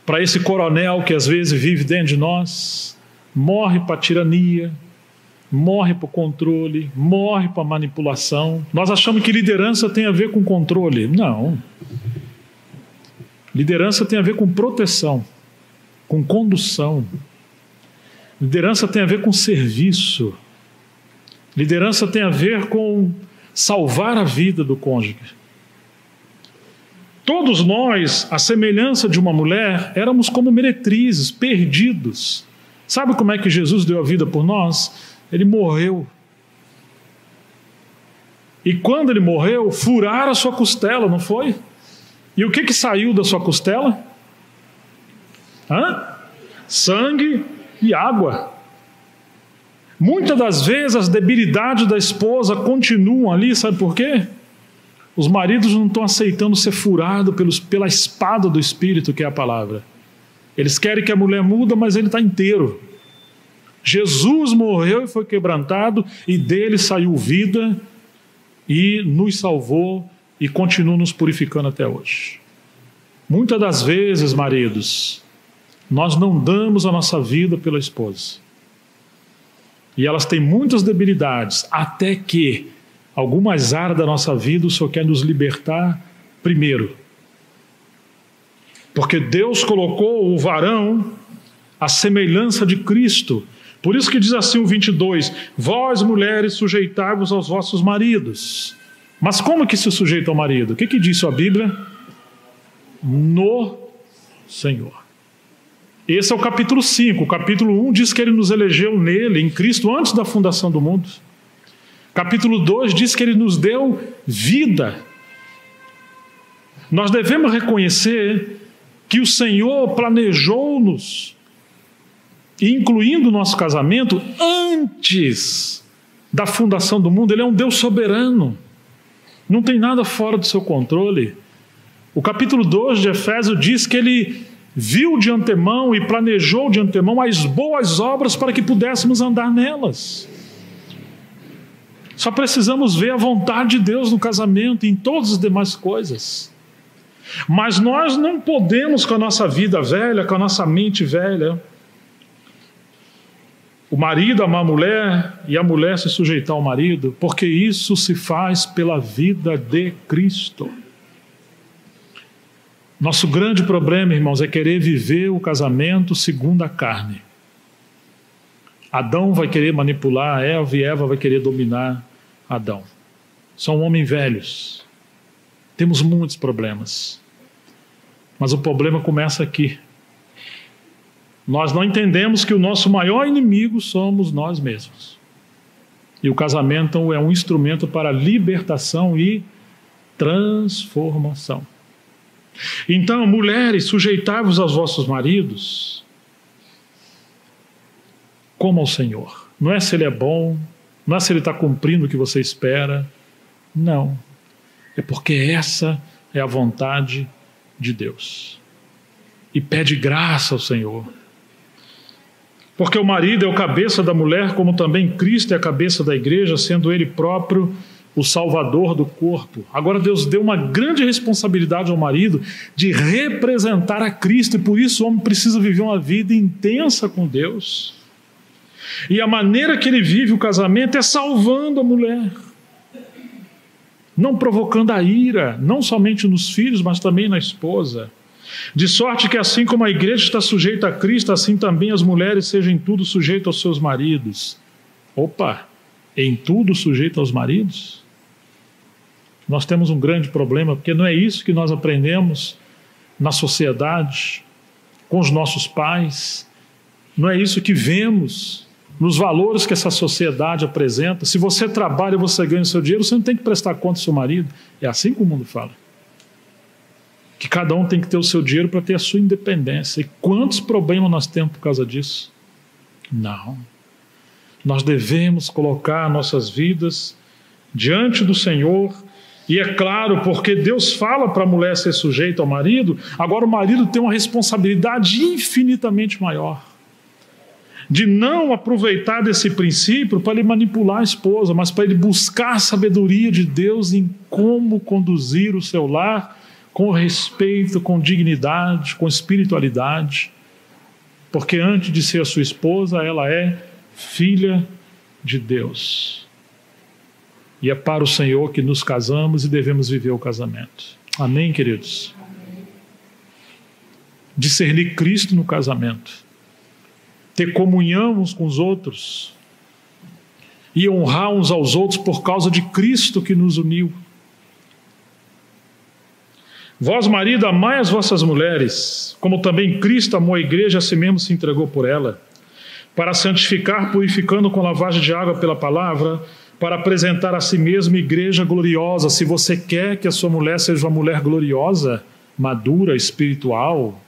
para esse coronel que às vezes vive dentro de nós, morre para a tirania, morre para o controle, morre para a manipulação. Nós achamos que liderança tem a ver com controle. Não. Liderança tem a ver com proteção, com condução. Liderança tem a ver com serviço. Liderança tem a ver com salvar a vida do cônjuge. Todos nós, à semelhança de uma mulher, éramos como meretrizes, perdidos. Sabe como é que Jesus deu a vida por nós? Ele morreu. E quando ele morreu, furaram a sua costela, não foi? E o que saiu da sua costela? Sangue e água. Muitas das vezes as debilidades da esposa continuam ali, sabe por quê? Os maridos não estão aceitando ser furados pela espada do Espírito, que é a palavra. Eles querem que a mulher muda, mas ele está inteiro. Jesus morreu e foi quebrantado, e dele saiu vida, e nos salvou, e continua nos purificando até hoje. Muitas das vezes, maridos, Nós não damos a nossa vida pela esposa. E elas têm muitas debilidades, até que algumas áreas da nossa vida o Senhor quer nos libertar primeiro. Porque Deus colocou o varão à semelhança de Cristo. Por isso que diz assim o 22, vós mulheres sujeitai-vos aos vossos maridos. Mas como que se sujeita ao marido? O que disse a Bíblia? No Senhor. Esse é o capítulo 5. O capítulo 1 diz que ele nos elegeu nele, em Cristo, antes da fundação do mundo. Capítulo 2 diz que ele nos deu vida. Nós devemos reconhecer que o Senhor planejou-nos, incluindo o nosso casamento, antes da fundação do mundo. Ele é um Deus soberano. Não tem nada fora do seu controle. O capítulo 2 de Efésios diz que ele viu de antemão e planejou de antemão as boas obras para que pudéssemos andar nelas. Só precisamos ver a vontade de Deus no casamento e em todas as demais coisas. Mas nós não podemos, com a nossa vida velha, com a nossa mente velha, o marido amar a mulher e a mulher se sujeitar ao marido, porque isso se faz pela vida de Cristo. Nosso grande problema, irmãos, é querer viver o casamento segundo a carne. Adão vai querer manipular Eva e Eva vai querer dominar Adão. São homens velhos. Temos muitos problemas. Mas o problema começa aqui. Nós não entendemos que o nosso maior inimigo somos nós mesmos. E o casamento é um instrumento para libertação e transformação. Então, mulheres, sujeitai-vos aos vossos maridos como ao Senhor. Não é se ele é bom, não é se ele está cumprindo o que você espera. Não. É porque essa é a vontade de Deus. E pede graça ao Senhor. Porque o marido é o cabeça da mulher, como também Cristo é a cabeça da igreja, sendo ele próprio o salvador do corpo. Agora Deus deu uma grande responsabilidade ao marido de representar a Cristo, e por isso o homem precisa viver uma vida intensa com Deus. E a maneira que ele vive o casamento é salvando a mulher, não provocando a ira, não somente nos filhos, mas também na esposa. De sorte que assim como a igreja está sujeita a Cristo, assim também as mulheres sejam em tudo sujeitas aos seus maridos. Opa, em tudo sujeito aos maridos? Nós temos um grande problema, porque não é isso que nós aprendemos na sociedade, com os nossos pais, não é isso que vemos nos valores que essa sociedade apresenta. Se você trabalha e você ganha o seu dinheiro, você não tem que prestar conta ao seu marido. É assim que o mundo fala. Que cada um tem que ter o seu dinheiro para ter a sua independência. E quantos problemas nós temos por causa disso? Não. Nós devemos colocar nossas vidas diante do Senhor. E é claro, porque Deus fala para a mulher ser sujeita ao marido, agora o marido tem uma responsabilidade infinitamente maior. De não aproveitar desse princípio para ele manipular a esposa, mas para ele buscar a sabedoria de Deus em como conduzir o seu lar com respeito, com dignidade, com espiritualidade. Porque antes de ser a sua esposa, ela é filha de Deus. E é para o Senhor que nos casamos e devemos viver o casamento. Amém, queridos? Discernir Cristo no casamento. Ter comunhão uns com os outros. E honrar uns aos outros por causa de Cristo que nos uniu. Vós, marido, amai as vossas mulheres, como também Cristo amou a igreja, a si mesmo se entregou por ela, para santificar, purificando com lavagem de água pela palavra, para apresentar a si mesmo igreja gloriosa. Se você quer que a sua mulher seja uma mulher gloriosa, madura, espiritual,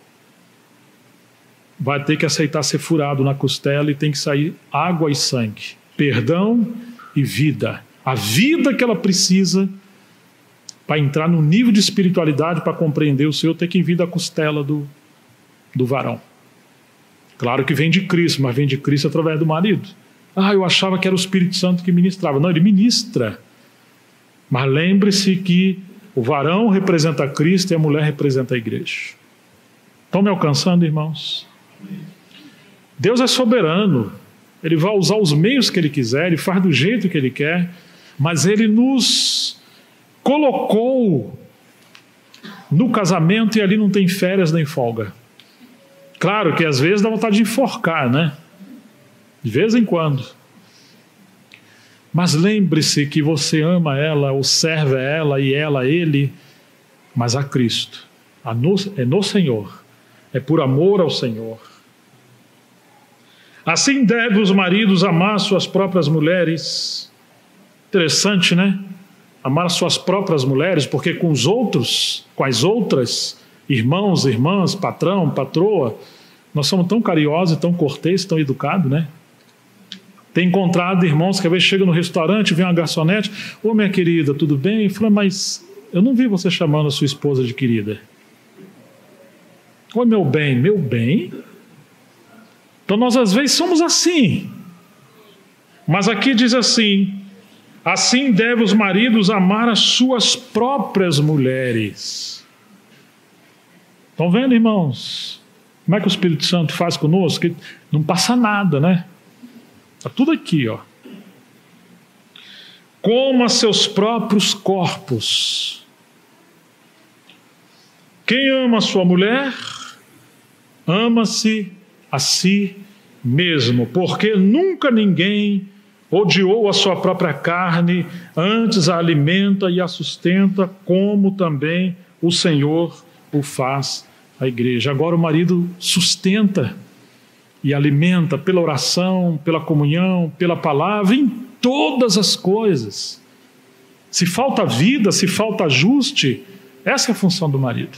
vai ter que aceitar ser furado na costela e tem que sair água e sangue, perdão e vida. A vida que ela precisa para entrar no nível de espiritualidade, para compreender o Senhor, tem que vir da costela do varão. Claro que vem de Cristo, mas vem de Cristo através do marido. Eu achava que era o Espírito Santo que ministrava. Não, ele ministra. Mas lembre-se que o varão representa Cristo e a mulher representa a igreja. Estão me alcançando, irmãos? Deus é soberano. Ele vai usar os meios que Ele quiser, Ele faz do jeito que Ele quer, mas Ele nos colocou no casamento e ali não tem férias nem folga. Claro que às vezes dá vontade de enforcar, né? De vez em quando. Mas lembre-se que você ama ela, ou serve a ela e ela a Ele, mas a Cristo. É no Senhor. É por amor ao Senhor. Assim devem os maridos amar suas próprias mulheres. Interessante, né? Amar suas próprias mulheres, porque com os outros, com as outras, irmãos, irmãs, patrão, patroa, nós somos tão carinhosos, tão corteses, tão educados, né? Tem encontrado irmãos que às vezes chegam no restaurante, vem uma garçonete, ô minha querida, tudo bem? Eu falo, mas eu não vi você chamando a sua esposa de querida. Oi, meu bem, meu bem? Então nós às vezes somos assim. Mas aqui diz assim: assim devem os maridos amar as suas próprias mulheres. Estão vendo, irmãos? Como é que o Espírito Santo faz conosco? Que não passa nada, né? Está tudo aqui, ó. Como a seus próprios corpos. Quem ama a sua mulher, ama-se a si mesmo, porque nunca ninguém odiou a sua própria carne, antes a alimenta e a sustenta, como também o Senhor o faz à igreja. Agora o marido sustenta e alimenta pela oração, pela comunhão, pela palavra, em todas as coisas. Se falta vida, se falta ajuste, essa é a função do marido.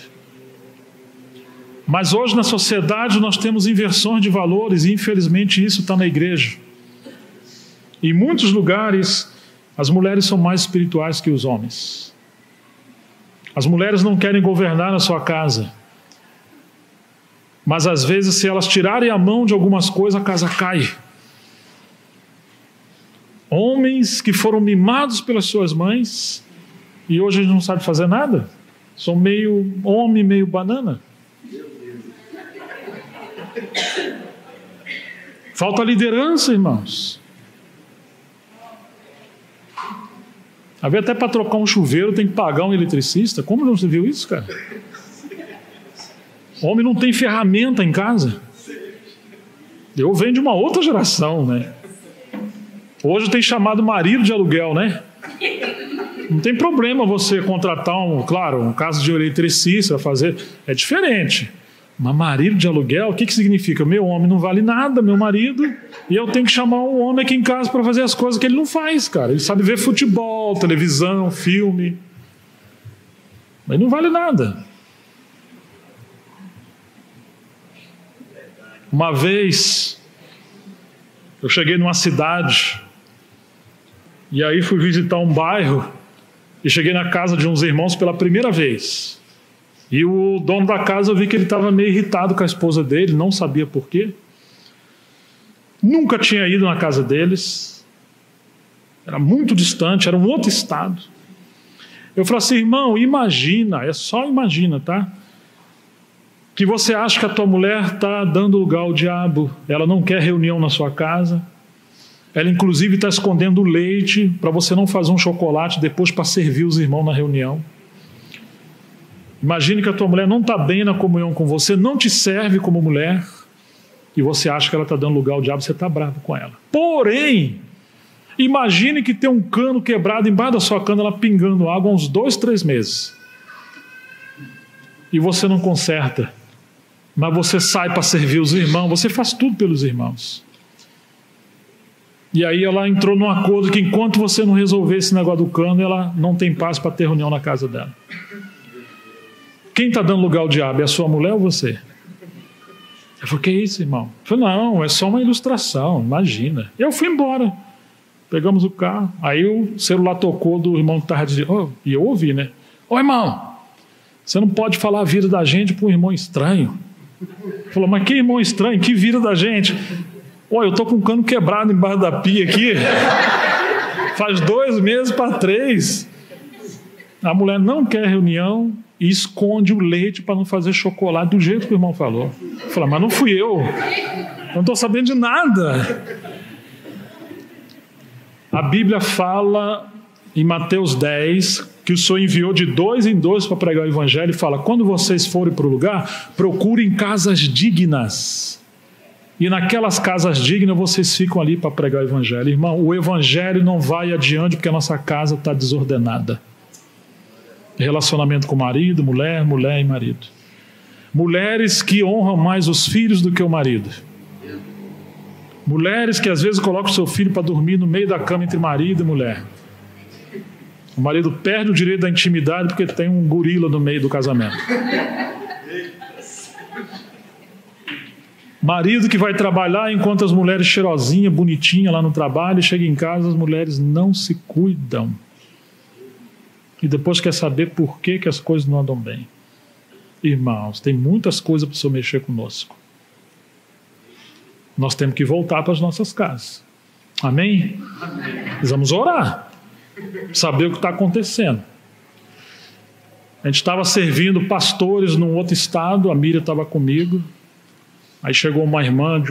Mas hoje na sociedade nós temos inversões de valores e infelizmente isso está na igreja. Em muitos lugares as mulheres são mais espirituais que os homens. As mulheres não querem governar na sua casa. Mas às vezes, se elas tirarem a mão de algumas coisas, a casa cai. Homens que foram mimados pelas suas mães e hoje não sabem fazer nada. São meio homem, meio banana. Falta liderança, irmãos. Até para trocar um chuveiro tem que pagar um eletricista. Como não se viu isso, cara? O homem não tem ferramenta em casa. Eu venho de uma outra geração, né? Hoje tem chamado marido de aluguel, né? Não tem problema você contratar um caso de eletricista, fazer. É diferente. Mas marido de aluguel, o que significa? Meu homem não vale nada, meu marido, e eu tenho que chamar um homem aqui em casa para fazer as coisas que ele não faz, cara. Ele sabe ver futebol, televisão, filme. Mas não vale nada. Uma vez, eu cheguei numa cidade, e aí fui visitar um bairro, e cheguei na casa de uns irmãos pela primeira vez. E o dono da casa, eu vi que ele estava meio irritado com a esposa dele, não sabia por quê. Nunca tinha ido na casa deles. Era muito distante, era um outro estado. Eu falei assim, irmão, imagina, é só imagina, tá? Que você acha que a tua mulher está dando lugar ao diabo, ela não quer reunião na sua casa, ela inclusive está escondendo o leite para você não fazer um chocolate depois para servir os irmãos na reunião. Imagine que a tua mulher não está bem na comunhão com você, não te serve como mulher, e você acha que ela está dando lugar ao diabo, você está bravo com ela. Porém, imagine que tem um cano quebrado embaixo da sua cana, ela pingando água há uns 2, 3 meses. E você não conserta, mas você sai para servir os irmãos, você faz tudo pelos irmãos. E aí ela entrou num acordo que enquanto você não resolver esse negócio do cano, ela não tem paz para ter reunião na casa dela. Quem está dando lugar ao diabo? É a sua mulher ou você? Eu falei, que é isso, irmão? Eu falei, não, é só uma ilustração, imagina. E eu fui embora. Pegamos o carro, aí o celular tocou do irmão que estava dizendo, e eu ouvi, né? Ô irmão, você não pode falar a vida da gente para um irmão estranho. Ele falou, mas que irmão estranho? Que vida da gente? Olha, eu estou com um cano quebrado embaixo da pia aqui. Faz 2 meses para 3. A mulher não quer reunião e esconde o leite para não fazer chocolate do jeito que o irmão falou. Fala, mas não fui eu não estou sabendo de nada. A Bíblia fala em Mateus 10 que o Senhor enviou de 2 em 2 para pregar o Evangelho e fala, quando vocês forem para o lugar, procurem casas dignas. E naquelas casas dignas vocês ficam ali para pregar o Evangelho. Irmão, o Evangelho não vai adiante porque a nossa casa está desordenada. Relacionamento com marido, mulher, mulher e marido. Mulheres que honram mais os filhos do que o marido. Mulheres que às vezes colocam o seu filho para dormir no meio da cama entre marido e mulher. O marido perde o direito da intimidade porque tem um gorila no meio do casamento. Marido que vai trabalhar enquanto as mulheres cheirosinhas, bonitinhas lá no trabalho, e chega em casa, as mulheres não se cuidam. E depois quer saber por que as coisas não andam bem. Irmãos, tem muitas coisas para o Senhor mexer conosco. Nós temos que voltar para as nossas casas. Amém? Precisamos orar. Saber o que está acontecendo. A gente estava servindo pastores num outro estado, a Miriam estava comigo. Aí chegou uma irmã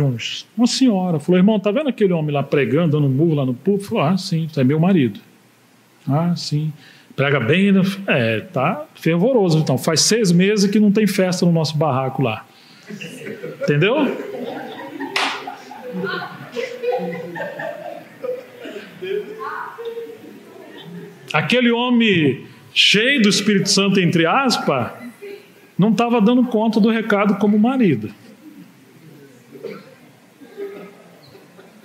uma senhora, falou, irmão, tá vendo aquele homem lá pregando, dando um murro lá no púlpito? Falou, ah, sim, isso é meu marido. Ah, sim. Prega bem, né? Tá fervoroso. Então, faz 6 meses que não tem festa no nosso barraco lá. Entendeu? Aquele homem cheio do Espírito Santo, entre aspas, não estava dando conta do recado como marido.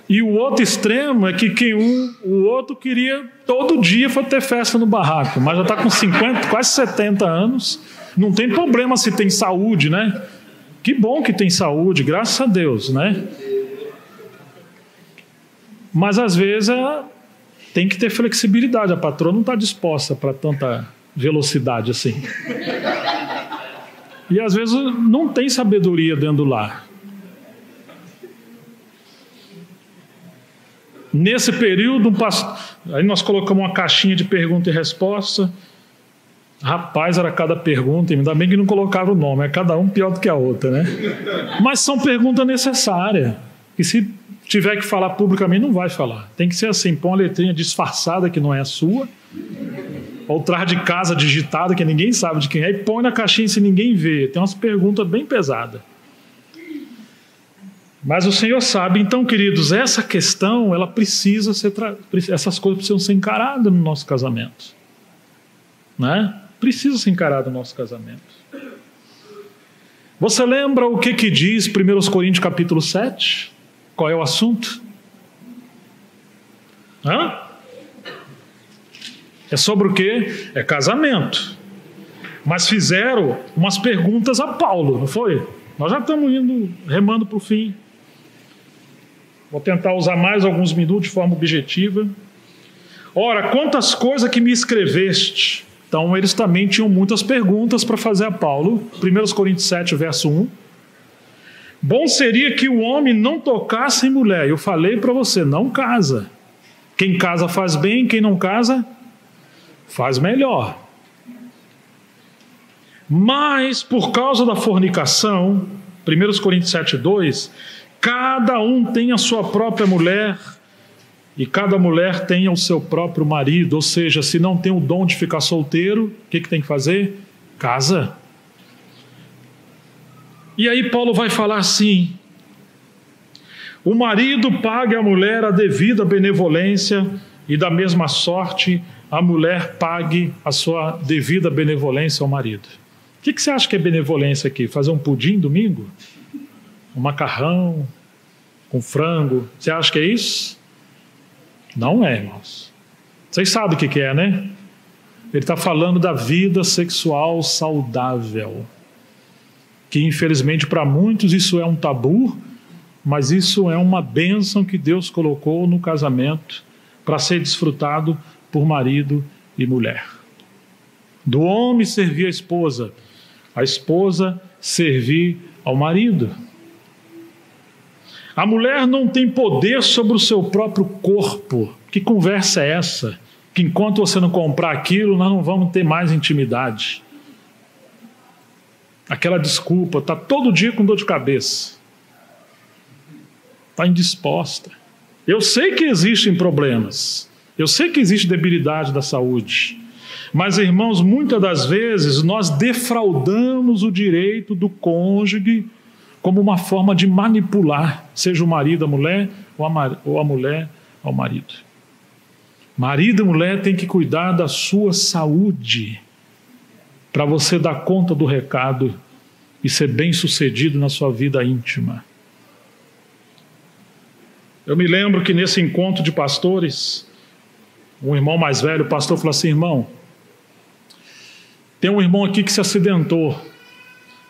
E o outro extremo é que o outro queria todo dia ter festa no barraco, mas já está com 50, quase 70 anos, não tem problema se tem saúde, né? Que bom que tem saúde, graças a Deus, né? Mas às vezes tem que ter flexibilidade, a patroa não está disposta para tanta velocidade assim. E às vezes não tem sabedoria dentro do lar. Nesse período, aí nós colocamos uma caixinha de pergunta e resposta. Rapaz, era cada pergunta, ainda bem que não colocava o nome, é cada um pior do que a outra, né? Mas são perguntas necessárias. E se tiver que falar publicamente, não vai falar. Tem que ser assim, põe uma letrinha disfarçada que não é a sua, ou traz de casa digitada que ninguém sabe de quem é, e põe na caixinha se ninguém vê. Tem umas perguntas bem pesadas. Mas o Senhor sabe. Então, queridos, essa questão, ela precisa ser essas coisas precisam ser encaradas no nosso casamento, né? Precisa ser encarado no nosso casamento. Você lembra o que diz 1 Coríntios capítulo 7? Qual é o assunto? É sobre o quê? É casamento. Mas fizeram umas perguntas a Paulo, não foi? Nós já estamos remando para o fim. Vou tentar usar mais alguns minutos de forma objetiva. Ora, quantas coisas que me escreveste. Então, eles também tinham muitas perguntas para fazer a Paulo. 1 Coríntios 7, verso 1. Bom seria que o homem não tocasse em mulher. Eu falei para você, não casa. Quem casa faz bem, quem não casa, faz melhor. Mas, por causa da fornicação, 1 Coríntios 7, 2, cada um tem a sua própria mulher e cada mulher tem o seu próprio marido. Ou seja, se não tem o dom de ficar solteiro, o que tem que fazer? Casa. E aí Paulo vai falar assim: o marido pague à mulher a devida benevolência e da mesma sorte a mulher pague a sua devida benevolência ao marido. O que você acha que é benevolência aqui? Fazer um pudim domingo? Um macarrão com frango? Você acha que é isso? Não é, irmãos. Vocês sabem o que é, né? Ele está falando da vida sexual saudável. Que infelizmente para muitos isso é um tabu, mas isso é uma bênção que Deus colocou no casamento para ser desfrutado por marido e mulher. Do homem servir a esposa servir ao marido. A mulher não tem poder sobre o seu próprio corpo. Que conversa é essa? Que enquanto você não comprar aquilo, nós não vamos ter mais intimidade. aquela desculpa, está todo dia com dor de cabeça, está indisposta. Eu sei que existem problemas, eu sei que existe debilidade da saúde, mas, irmãos, muitas das vezes nós defraudamos o direito do cônjuge como uma forma de manipular, seja o marido a mulher ou a mulher ao marido. Marido e mulher têm que cuidar da sua saúde para você dar conta do recado e ser bem-sucedido na sua vida íntima. Eu me lembro que nesse encontro de pastores, um irmão mais velho, o pastor falou assim: irmão, tem um irmão aqui que se acidentou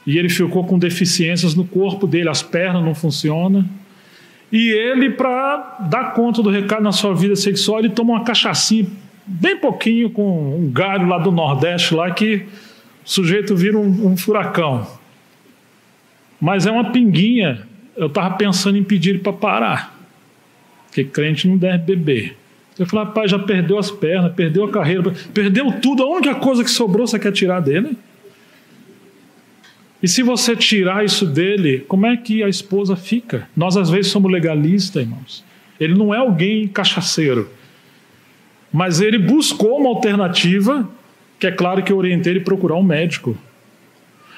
e ele ficou com deficiências no corpo dele, as pernas não funcionam, e ele, para dar conta do recado na sua vida sexual, ele toma uma cachaçinha, bem pouquinho, com um galho lá do Nordeste, lá que o sujeito vira um furacão. Mas é uma pinguinha. Eu estava pensando em pedir ele para parar, porque crente não deve beber. Eu falei: rapaz, já perdeu as pernas, perdeu a carreira, perdeu tudo, a única coisa que sobrou você quer tirar dele? E se você tirar isso dele, como é que a esposa fica? Nós às vezes somos legalistas, irmãos. Ele não é alguém cachaceiro, mas ele buscou uma alternativa, que é claro que eu orientei ele a procurar um médico.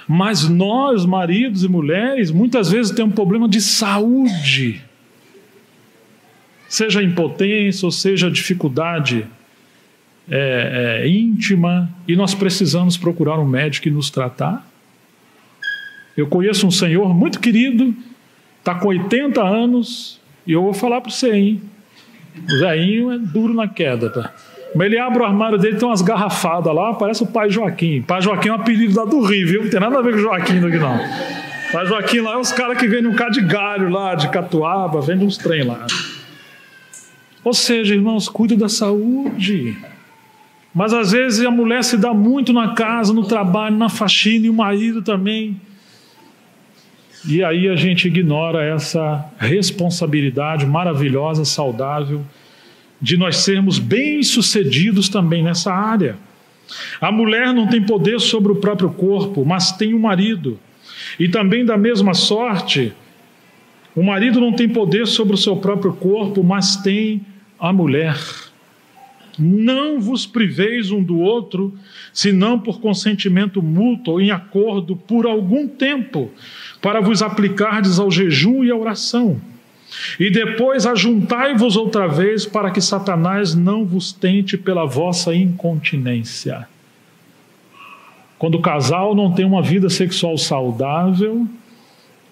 Mas nós, maridos e mulheres, muitas vezes temos um problema de saúde, seja impotência ou seja dificuldade íntima, e nós precisamos procurar um médico e nos tratar. Eu conheço um senhor muito querido, está com 80 anos, e eu vou falar para você, hein? O velhinho é duro na queda, tá? Mas ele abre o armário dele, tem umas garrafadas lá, parece o pai Joaquim. Pai Joaquim é um apelido lá do Rio, viu? Não tem nada a ver com o Joaquim aqui, não. Pai Joaquim lá é os caras que vendem um cara de galho lá, de catuaba, vende uns trem lá. Ou seja, irmãos, cuida da saúde. Mas às vezes a mulher se dá muito na casa, no trabalho, na faxina, e o marido também. E aí a gente ignora essa responsabilidade maravilhosa, saudável, de nós sermos bem-sucedidos também nessa área. A mulher não tem poder sobre o próprio corpo, mas tem o marido. E também da mesma sorte, o marido não tem poder sobre o seu próprio corpo, mas tem a mulher. Não vos priveis um do outro, senão por consentimento mútuo ou em acordo por algum tempo, para vos aplicardes ao jejum e à oração. E depois ajuntai-vos outra vez, para que Satanás não vos tente pela vossa incontinência. Quando o casal não tem uma vida sexual saudável,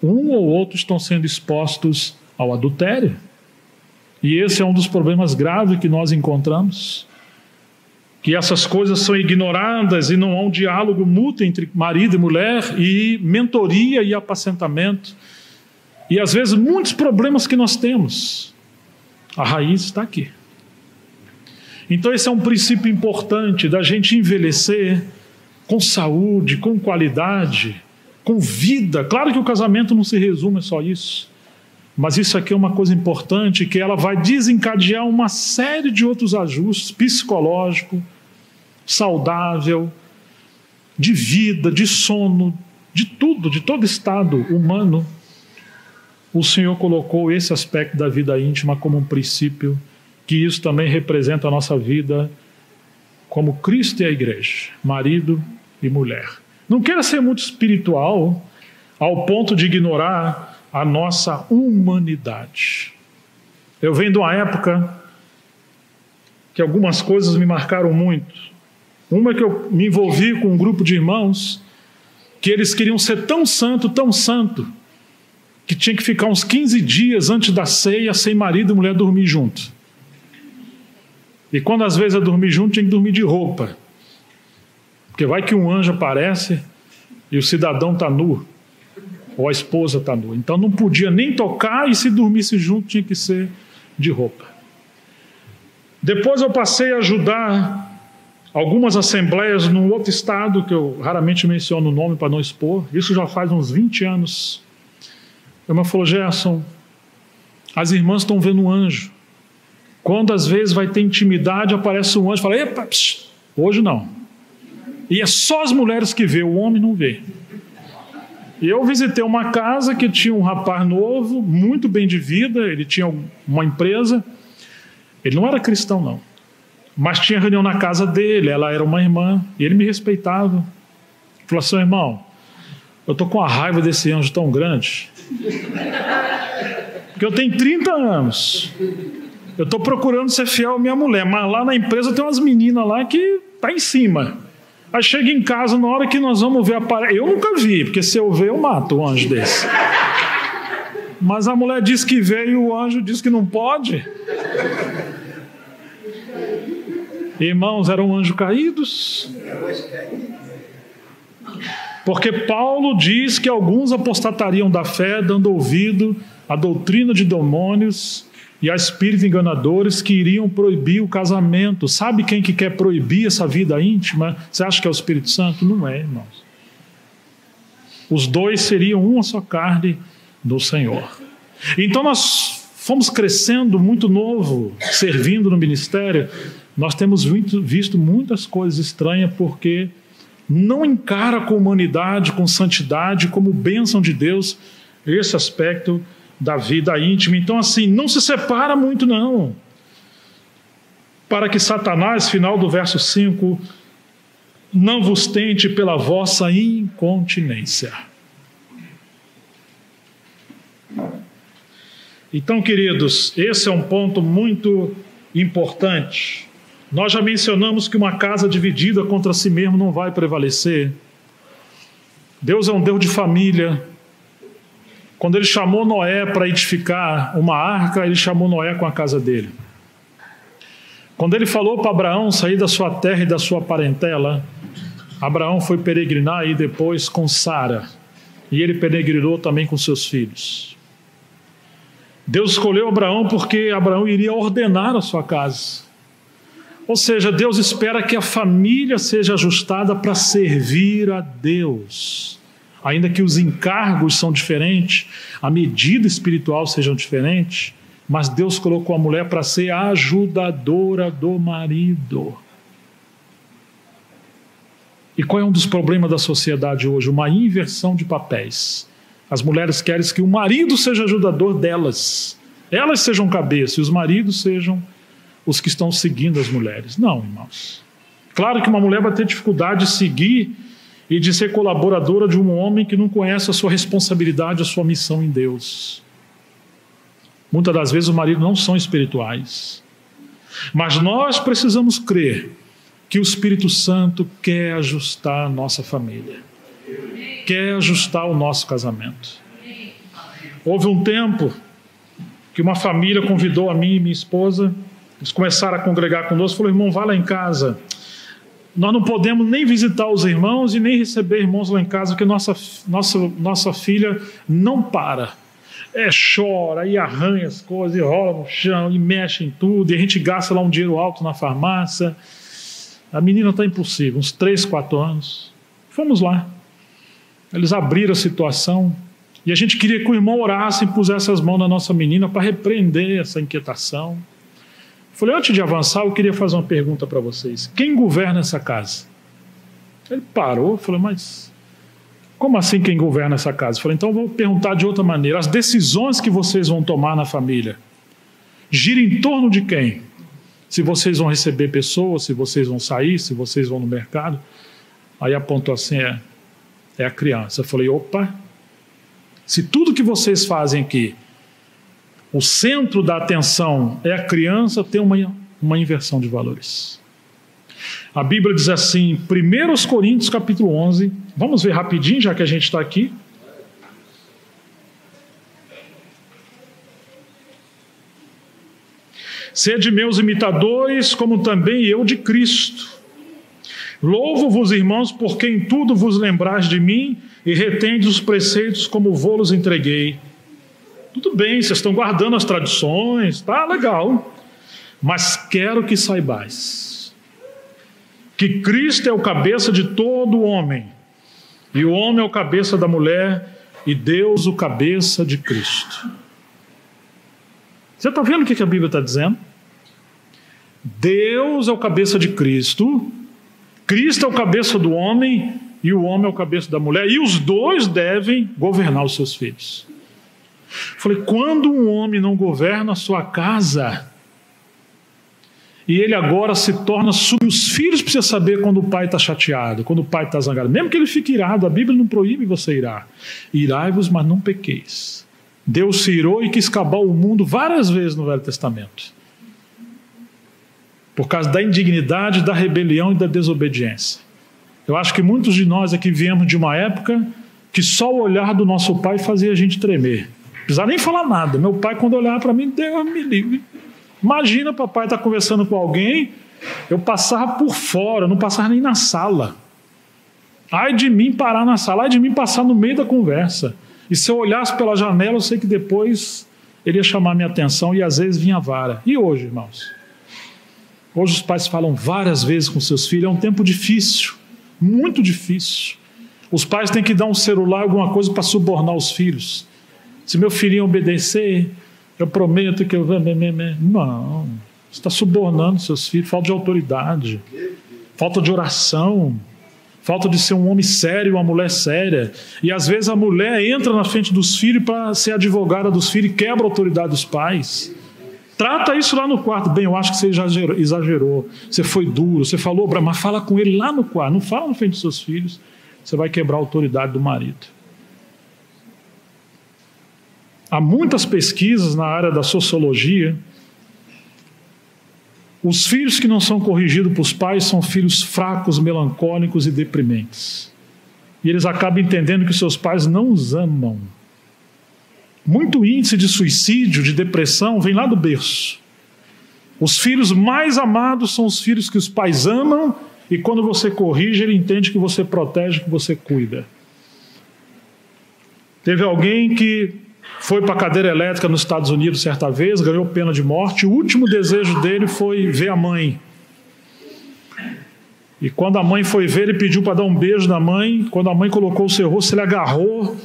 um ou outro estão sendo expostos ao adultério. E esse é um dos problemas graves que nós encontramos, que essas coisas são ignoradas e não há um diálogo mútuo entre marido e mulher, e mentoria e apacentamento. E às vezes muitos problemas que nós temos, a raiz está aqui. Então esse é um princípio importante da gente envelhecer com saúde, com qualidade, com vida. Claro que o casamento não se resume a só isso, mas isso aqui é uma coisa importante, que ela vai desencadear uma série de outros ajustes psicológico, saudável, de vida, de sono, de tudo, de todo estado humano. O Senhor colocou esse aspecto da vida íntima como um princípio, que isso também representa a nossa vida como Cristo e a igreja, marido e mulher. Não queira ser muito espiritual ao ponto de ignorar a nossa humanidade. Eu venho de uma época que algumas coisas me marcaram muito. Uma é que eu me envolvi com um grupo de irmãos que eles queriam ser tão santo, que tinha que ficar uns 15 dias antes da ceia sem marido e mulher dormir junto. E quando às vezes eu dormir junto, tinha que dormir de roupa. Porque vai que um anjo aparece e o cidadão está nu, ou a esposa está nua. Então não podia nem tocar, e se dormisse junto tinha que ser de roupa. Depois eu passei a ajudar algumas assembleias num outro estado, que eu raramente menciono o nome para não expor. Isso já faz uns 20 anos. A irmã falou: Gerson, as irmãs estão vendo um anjo. Quando às vezes vai ter intimidade, aparece um anjo e fala: epa, psh, hoje não. E é só as mulheres que vê, o homem não vê. E eu visitei uma casa que tinha um rapaz novo, muito bem de vida, ele tinha uma empresa. Ele não era cristão, não. Mas tinha reunião na casa dele, ela era uma irmã, e ele me respeitava. Falou assim: irmão, eu estou com a raiva desse anjo tão grande, porque eu tenho 30 anos. Eu estou procurando ser fiel à minha mulher, mas lá na empresa tem umas meninas lá que tá em cima. Aí chega em casa, na hora que nós vamos ver a parede. Eu nunca vi, porque se eu ver, eu mato um anjo desse. Mas a mulher disse que veio e o anjo disse que não pode. Irmãos, eram anjos caídos. Porque Paulo diz que alguns apostatariam da fé, dando ouvido à doutrina de demônios e a espíritos enganadores que iriam proibir o casamento. Sabe quem que quer proibir essa vida íntima? Você acha que é o Espírito Santo? Não é, irmãos. Os dois seriam uma só carne do Senhor. Então nós fomos crescendo muito novo, servindo no ministério. Nós temos visto muitas coisas estranhas porque não encara com humanidade, com santidade, como bênção de Deus, esse aspecto da vida íntima. Então, assim, não se separa muito, não. Para que Satanás, final do verso 5, não vos tente pela vossa incontinência. Então, queridos, esse é um ponto muito importante. Nós já mencionamos que uma casa dividida contra si mesmo não vai prevalecer. Deus é um Deus de família. Quando ele chamou Noé para edificar uma arca, ele chamou Noé com a casa dele. Quando ele falou para Abraão sair da sua terra e da sua parentela, Abraão foi peregrinar aí depois com Sara. E ele peregrinou também com seus filhos. Deus escolheu Abraão porque Abraão iria ordenar a sua casa. Ou seja, Deus espera que a família seja ajustada para servir a Deus. Ainda que os encargos são diferentes, a medida espiritual seja diferente, mas Deus colocou a mulher para ser a ajudadora do marido. E qual é um dos problemas da sociedade hoje? Uma inversão de papéis. As mulheres querem que o marido seja ajudador delas. Elas sejam cabeça e os maridos sejam os que estão seguindo as mulheres. Não, irmãos. Claro que uma mulher vai ter dificuldade de seguir e de ser colaboradora de um homem que não conhece a sua responsabilidade, a sua missão em Deus. Muitas das vezes os maridos não são espirituais. Mas nós precisamos crer que o Espírito Santo quer ajustar a nossa família. Quer ajustar o nosso casamento. Houve um tempo que uma família convidou a mim e minha esposa. Eles começaram a congregar conosco. Falou: irmão, vá lá em casa. Nós não podemos nem visitar os irmãos e nem receber irmãos lá em casa, porque nossa filha não para. Chora, e arranha as coisas, e rola no chão, e mexe em tudo, e a gente gasta lá um dinheiro alto na farmácia. A menina está impossível, uns 3, 4 anos. Fomos lá. Eles abriram a situação, e a gente queria que o irmão orasse e pusesse as mãos na nossa menina para repreender essa inquietação. Falei: antes de avançar, eu queria fazer uma pergunta para vocês. Quem governa essa casa? Ele parou, falou: mas como assim quem governa essa casa? Falei: então eu vou perguntar de outra maneira. As decisões que vocês vão tomar na família giram em torno de quem? Se vocês vão receber pessoas, se vocês vão sair, se vocês vão no mercado. Aí apontou assim: é a criança. Eu falei: opa, se tudo que vocês fazem aqui, o centro da atenção é a criança, tem uma inversão de valores. A Bíblia diz assim, 1 Coríntios capítulo 11, vamos ver rapidinho, já que a gente está aqui. Sede meus imitadores, como também eu de Cristo. Louvo-vos, irmãos, porque em tudo vos lembrais de mim e retendes os preceitos como vou-los entreguei. Tudo bem, vocês estão guardando as tradições, tá legal. Mas quero que saibais que Cristo é o cabeça de todo homem, e o homem é o cabeça da mulher, e Deus o cabeça de Cristo. Você está vendo o que a Bíblia está dizendo? Deus é o cabeça de Cristo, Cristo é o cabeça do homem, e o homem é o cabeça da mulher, e os dois devem governar os seus filhos. Falei, quando um homem não governa a sua casa, e ele agora se torna sobre os filhos, precisa saber quando o pai está chateado, quando o pai está zangado. Mesmo que ele fique irado, a Bíblia não proíbe você irar. Irai-vos, mas não pequeis. Deus se irou e quis acabar o mundo várias vezes no Velho Testamento. Por causa da indignidade, da rebelião e da desobediência. Eu acho que muitos de nós aqui viemos de uma época que só o olhar do nosso pai fazia a gente tremer. Não precisava nem falar nada. Meu pai, quando olhava para mim, Deus me livre. Imagina, papai estar conversando com alguém, eu passava por fora, não passava nem na sala. Ai de mim parar na sala, ai de mim passar no meio da conversa. E se eu olhasse pela janela, eu sei que depois ele ia chamar minha atenção e às vezes vinha a vara. E hoje, irmãos? Hoje os pais falam várias vezes com seus filhos, é um tempo difícil, muito difícil. Os pais têm que dar um celular, alguma coisa para subornar os filhos. Se meu filhinho obedecer, eu prometo que eu... Não, você está subornando seus filhos, falta de autoridade, falta de oração, falta de ser um homem sério, uma mulher séria. E às vezes a mulher entra na frente dos filhos para ser advogada dos filhos e quebra a autoridade dos pais. Trata isso lá no quarto. Bem, eu acho que você exagerou, você foi duro, você falou, mas fala com ele lá no quarto, não fala na frente dos seus filhos, você vai quebrar a autoridade do marido. Há muitas pesquisas na área da sociologia. Os filhos que não são corrigidos pelos pais são filhos fracos, melancólicos e deprimentes. E eles acabam entendendo que seus pais não os amam. Muito índice de suicídio, de depressão, vem lá do berço. Os filhos mais amados são os filhos que os pais amam, e quando você corrige, ele entende que você protege, que você cuida. Teve alguém que foi para a cadeira elétrica nos Estados Unidos certa vez, ganhou pena de morte. O último desejo dele foi ver a mãe. E quando a mãe foi ver, ele pediu para dar um beijo na mãe. Quando a mãe colocou o seu rosto, ele agarrou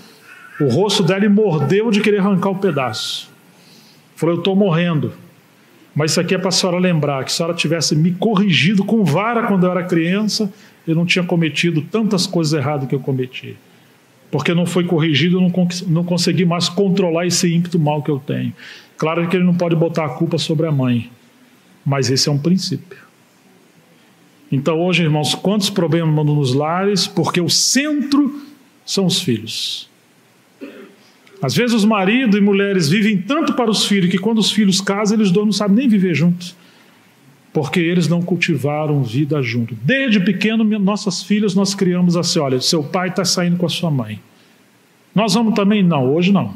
o rosto dela e mordeu de querer arrancar o pedaço. Falou, eu estou morrendo. Mas isso aqui é para a senhora lembrar, que se a senhora tivesse me corrigido com vara quando eu era criança, eu não tinha cometido tantas coisas erradas que eu cometi. Porque não foi corrigido, eu não consegui mais controlar esse ímpeto mau que eu tenho. Claro que ele não pode botar a culpa sobre a mãe, mas esse é um princípio. Então hoje, irmãos, quantos problemas nos lares, porque o centro são os filhos. Às vezes os maridos e mulheres vivem tanto para os filhos, que quando os filhos casam, eles dois não sabem nem viver juntos, porque eles não cultivaram vida junto. Desde pequeno, nossas filhas, nós criamos assim, olha, seu pai está saindo com a sua mãe. Nós vamos também? Não, hoje não.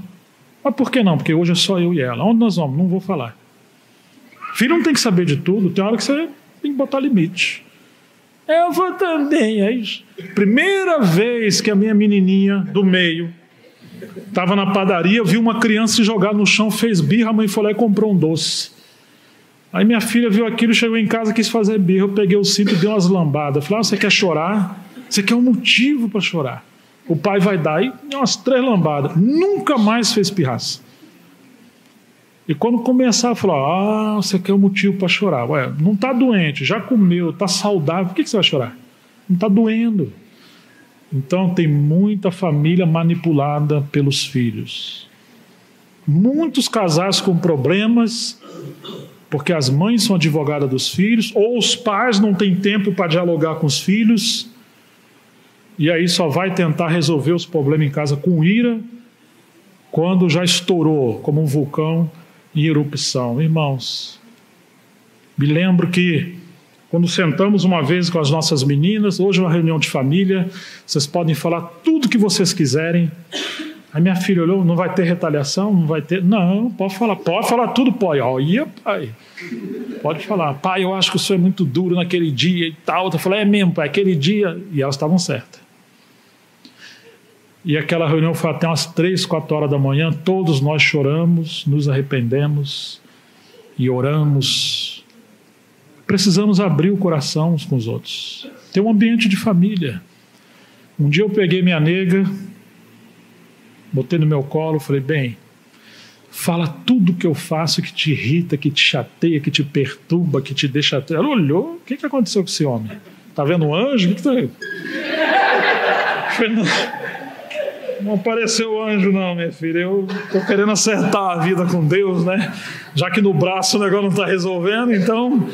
Mas por que não? Porque hoje é só eu e ela. Onde nós vamos? Não vou falar. Filho não tem que saber de tudo, tem hora que você tem que botar limite. Eu vou também. Aí, primeira vez que a minha menininha do meio estava na padaria, viu uma criança se jogar no chão, fez birra, a mãe foi lá e comprou um doce. Aí minha filha viu aquilo, chegou em casa, quis fazer birra, eu peguei o cinto e dei umas lambadas. Falei, você quer chorar? Você quer um motivo para chorar? O pai vai dar. E umas 3 lambadas. Nunca mais fez pirraça. E quando começar a falar, você quer um motivo para chorar. Ué, não está doente, já comeu, está saudável, por que você vai chorar? Não está doendo. Então tem muita família manipulada pelos filhos. Muitos casais com problemas, porque as mães são advogadas dos filhos, ou os pais não têm tempo para dialogar com os filhos, e aí só vai tentar resolver os problemas em casa com ira, quando já estourou como um vulcão em erupção. Irmãos, me lembro que quando sentamos uma vez com as nossas meninas, hoje é uma reunião de família, vocês podem falar tudo que vocês quiserem. Aí minha filha olhou, não vai ter retaliação? Não vai ter? Não, pode falar tudo, pai. Olha, pai, pode falar. Pai, eu acho que o senhor é muito duro naquele dia e tal. Eu falei, é mesmo, pai, aquele dia. E elas estavam certas. E aquela reunião foi até umas 3, 4 horas da manhã, todos nós choramos, nos arrependemos e oramos. Precisamos abrir o coração uns com os outros. Ter um ambiente de família. Um dia eu peguei minha nega, botei no meu colo, falei, bem, fala tudo que eu faço que te irrita, que te chateia, que te perturba, que te deixa... Ela olhou, o que aconteceu com esse homem? Está vendo um anjo? O que está vendo? Não apareceu o anjo não, minha filha. Eu estou querendo acertar a vida com Deus, né? Já que no braço o negócio não está resolvendo, então...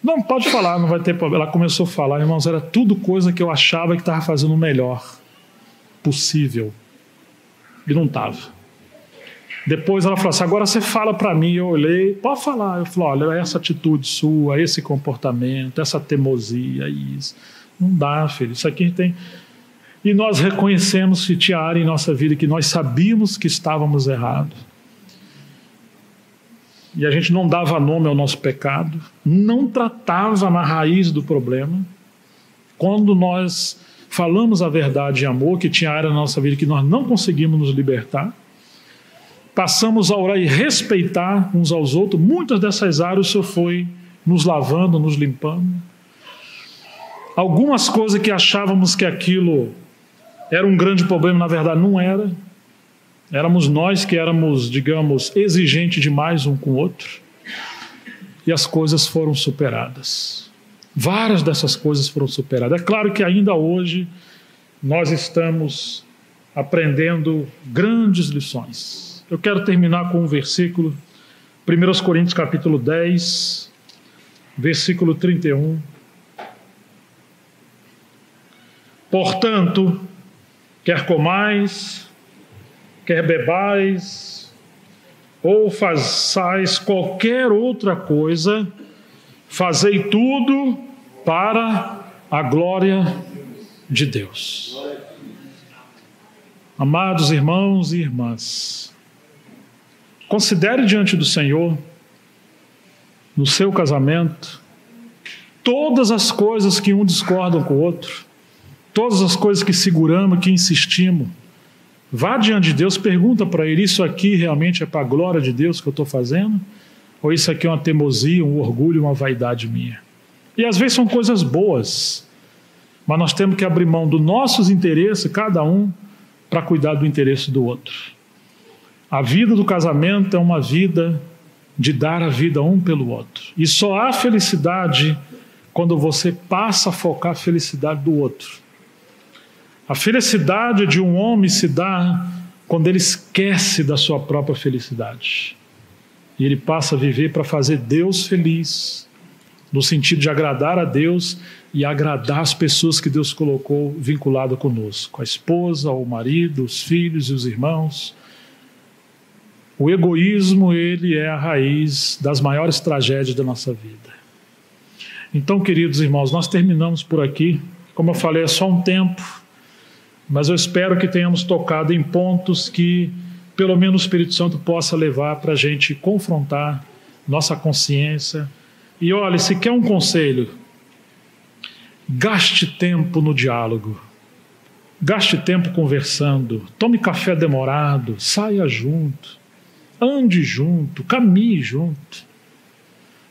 Não, pode falar, não vai ter problema. Ela começou a falar, irmãos, era tudo coisa que eu achava que estava fazendo o melhor possível. E não estava. Depois ela falou assim, agora você fala para mim. Eu olhei, pode falar. Eu falei, olha, essa atitude sua, esse comportamento, essa teimosia, isso. Não dá, filho, isso aqui tem... E nós reconhecemos que tinha área em nossa vida que nós sabíamos que estávamos errados. E a gente não dava nome ao nosso pecado, não tratava na raiz do problema. Quando nós falamos a verdade em amor, que tinha área na nossa vida que nós não conseguimos nos libertar, passamos a orar e respeitar uns aos outros. Muitas dessas áreas o Senhor foi nos lavando, nos limpando. Algumas coisas que achávamos que aquilo era um grande problema, na verdade não era. Éramos nós que éramos, digamos, exigentes demais um com o outro. E as coisas foram superadas. Várias dessas coisas foram superadas. É claro que ainda hoje nós estamos aprendendo grandes lições. Eu quero terminar com um versículo, 1 Coríntios capítulo 10, versículo 31. Portanto, quer comais, quer bebais, ou façais qualquer outra coisa, fazei tudo para a glória de Deus. Amados irmãos e irmãs, considere diante do Senhor, no seu casamento, todas as coisas que um discordam com o outro, todas as coisas que seguramos, que insistimos. Vá diante de Deus, pergunta para Ele, isso aqui realmente é para a glória de Deus que eu estou fazendo? Ou isso aqui é uma teimosia, um orgulho, uma vaidade minha? E às vezes são coisas boas, mas nós temos que abrir mão dos nossos interesses, cada um, para cuidar do interesse do outro. A vida do casamento é uma vida de dar a vida um pelo outro. E só há felicidade quando você passa a focar a felicidade do outro. A felicidade de um homem se dá quando ele esquece da sua própria felicidade. E ele passa a viver para fazer Deus feliz, no sentido de agradar a Deus e agradar as pessoas que Deus colocou vinculadas conosco. A esposa, o marido, os filhos e os irmãos. O egoísmo, ele é a raiz das maiores tragédias da nossa vida. Então, queridos irmãos, nós terminamos por aqui. Como eu falei, é só um tempo. Mas eu espero que tenhamos tocado em pontos que, pelo menos, o Espírito Santo possa levar para a gente confrontar nossa consciência. E olha, se quer um conselho, gaste tempo no diálogo. Gaste tempo conversando. Tome café demorado. Saia junto. Ande junto. Caminhe junto.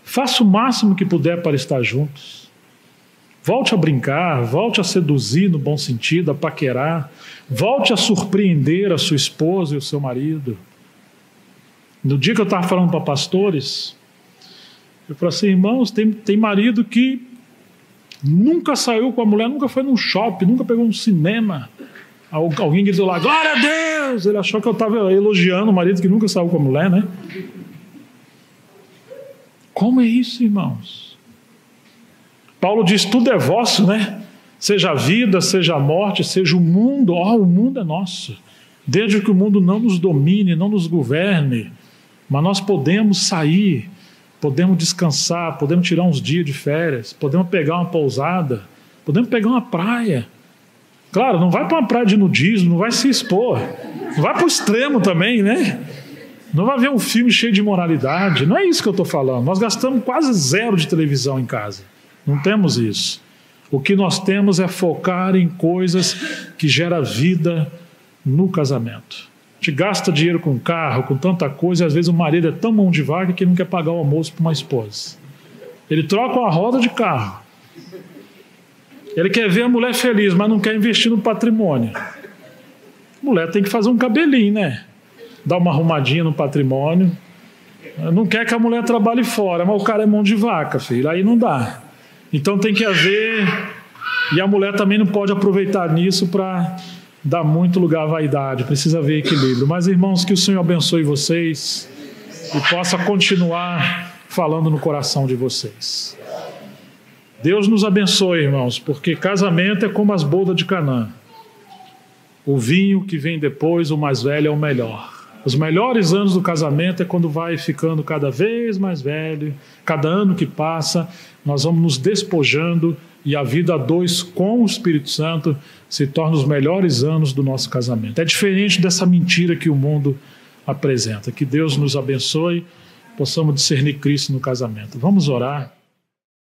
Faça o máximo que puder para estar juntos. Volte a brincar, volte a seduzir no bom sentido, a paquerar. Volte a surpreender a sua esposa e o seu marido. No dia que eu estava falando para pastores, eu falei assim, irmãos, tem marido que nunca saiu com a mulher, nunca foi num shopping, nunca pegou um cinema. Alguém gritou lá, glória a Deus! Ele achou que eu estava elogiando o marido que nunca saiu com a mulher, né? Como é isso, irmãos? Paulo diz, tudo é vosso, né? Seja a vida, seja a morte, seja o mundo. O mundo é nosso. Desde que o mundo não nos domine, não nos governe. Mas nós podemos sair, podemos descansar, podemos tirar uns dias de férias, podemos pegar uma pousada, podemos pegar uma praia. Claro, não vai para uma praia de nudismo, não vai se expor. Não vai para o extremo também, né? Não vai ver um filme cheio de imoralidade. Não é isso que eu estou falando. Nós gastamos quase 0 de televisão em casa. Não temos isso. O que nós temos é focar em coisas que geram vida no casamento. A gente gasta dinheiro com carro, com tanta coisa, e às vezes o marido é tão mão de vaca que ele não quer pagar o almoço para uma esposa. Ele troca uma roda de carro. Ele quer ver a mulher feliz, mas não quer investir no patrimônio. A mulher tem que fazer um cabelinho, né? Dar uma arrumadinha no patrimônio. Não quer que a mulher trabalhe fora, mas o cara é mão de vaca, filho. Aí não dá. Então tem que haver E a mulher também não pode aproveitar nisso para dar muito lugar à vaidade, precisa haver equilíbrio. Mas, irmãos, que o Senhor abençoe vocês e possa continuar falando no coração de vocês. Deus nos abençoe, irmãos, porque casamento é como as bodas de Canaã. O vinho que vem depois, o mais velho, é o melhor. Os melhores anos do casamento é quando vai ficando cada vez mais velho. Cada ano que passa, nós vamos nos despojando e a vida a dois com o Espírito Santo se torna os melhores anos do nosso casamento. É diferente dessa mentira que o mundo apresenta. Que Deus nos abençoe, possamos discernir Cristo no casamento. Vamos orar.